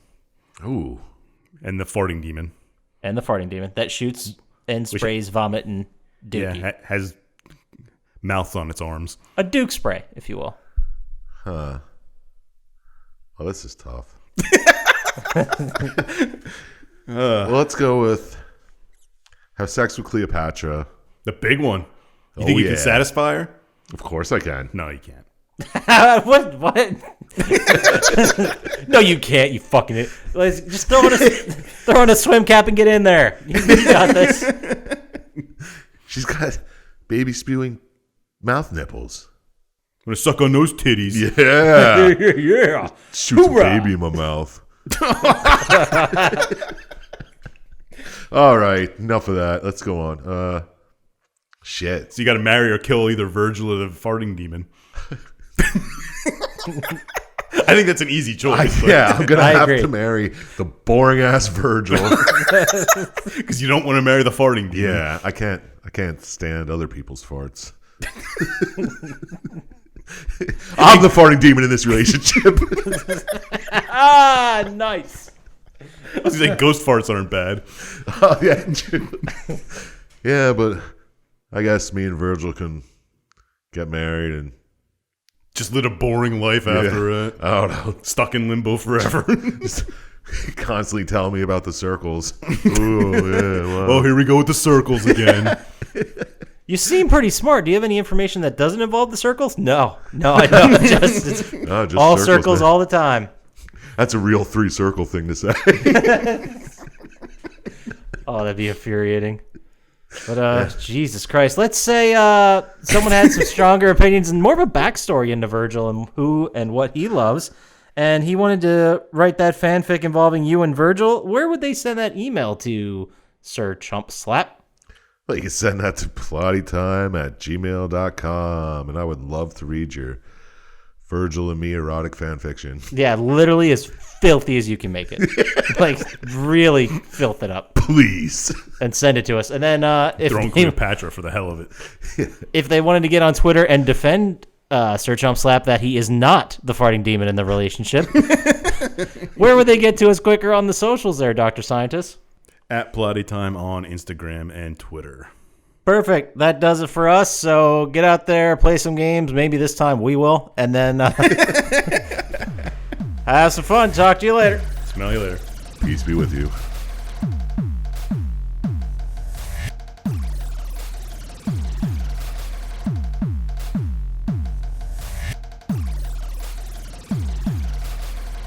Ooh. And the farting demon. And the farting demon that shoots and sprays vomit and dookie. Yeah, has mouths on its arms. A Duke spray, if you will. Huh. Well, this is tough. Well, let's go with have sex with Cleopatra. The big one. You think you can satisfy her? Of course I can. No, you can't. What? No, you can't. You fucking it. Just throw on a swim cap and get in there. You got this. She's got baby spewing mouth nipples. I'm going to suck on those titties. Yeah. Yeah. Shoots a baby in my mouth. All right. Enough of that. Let's go on. Shit. So you got to marry or kill either Virgil or the farting demon. I think that's an easy choice. Yeah, I'm gonna have agree. to marry the boring ass Virgil. Because you don't want to marry the farting demon. Yeah, I can't stand other people's farts. I'm the farting demon in this relationship. Ah, nice. I was going to say ghost farts aren't bad. Oh yeah, yeah, but I guess me and Virgil can get married and Just live a boring life after it. I don't know. Stuck in limbo forever. Just constantly telling me about the circles. Ooh, yeah, wow. Oh, here we go with the circles again. You seem pretty smart. Do you have any information that doesn't involve the circles? No, I don't. Just all circles man. all the time. That's a real 3-circle thing to say. Oh, that'd be infuriating. But Jesus Christ, let's say someone had some stronger opinions and more of a backstory into Virgil and who and what he loves, and he wanted to write that fanfic involving you and Virgil. Where would they send that email to, Sir Chump Slap? Well, you can send that to plottytime@gmail.com, and I would love to read your Virgil and me erotic fanfiction. Yeah, literally as filthy as you can make it. Like, really filth it up. Please. And send it to us. And then if Throwing they, Cleopatra for the hell of it. if they wanted to get on Twitter and defend Sir Chump Slap that he is not the farting demon in the relationship, where would they get to us quicker on the socials there, Dr. Scientist? At Plotty Time on Instagram and Twitter. Perfect. That does it for us. So get out there, play some games. Maybe this time we will. And then have some fun. Talk to you later. Smell you later. Peace be with you.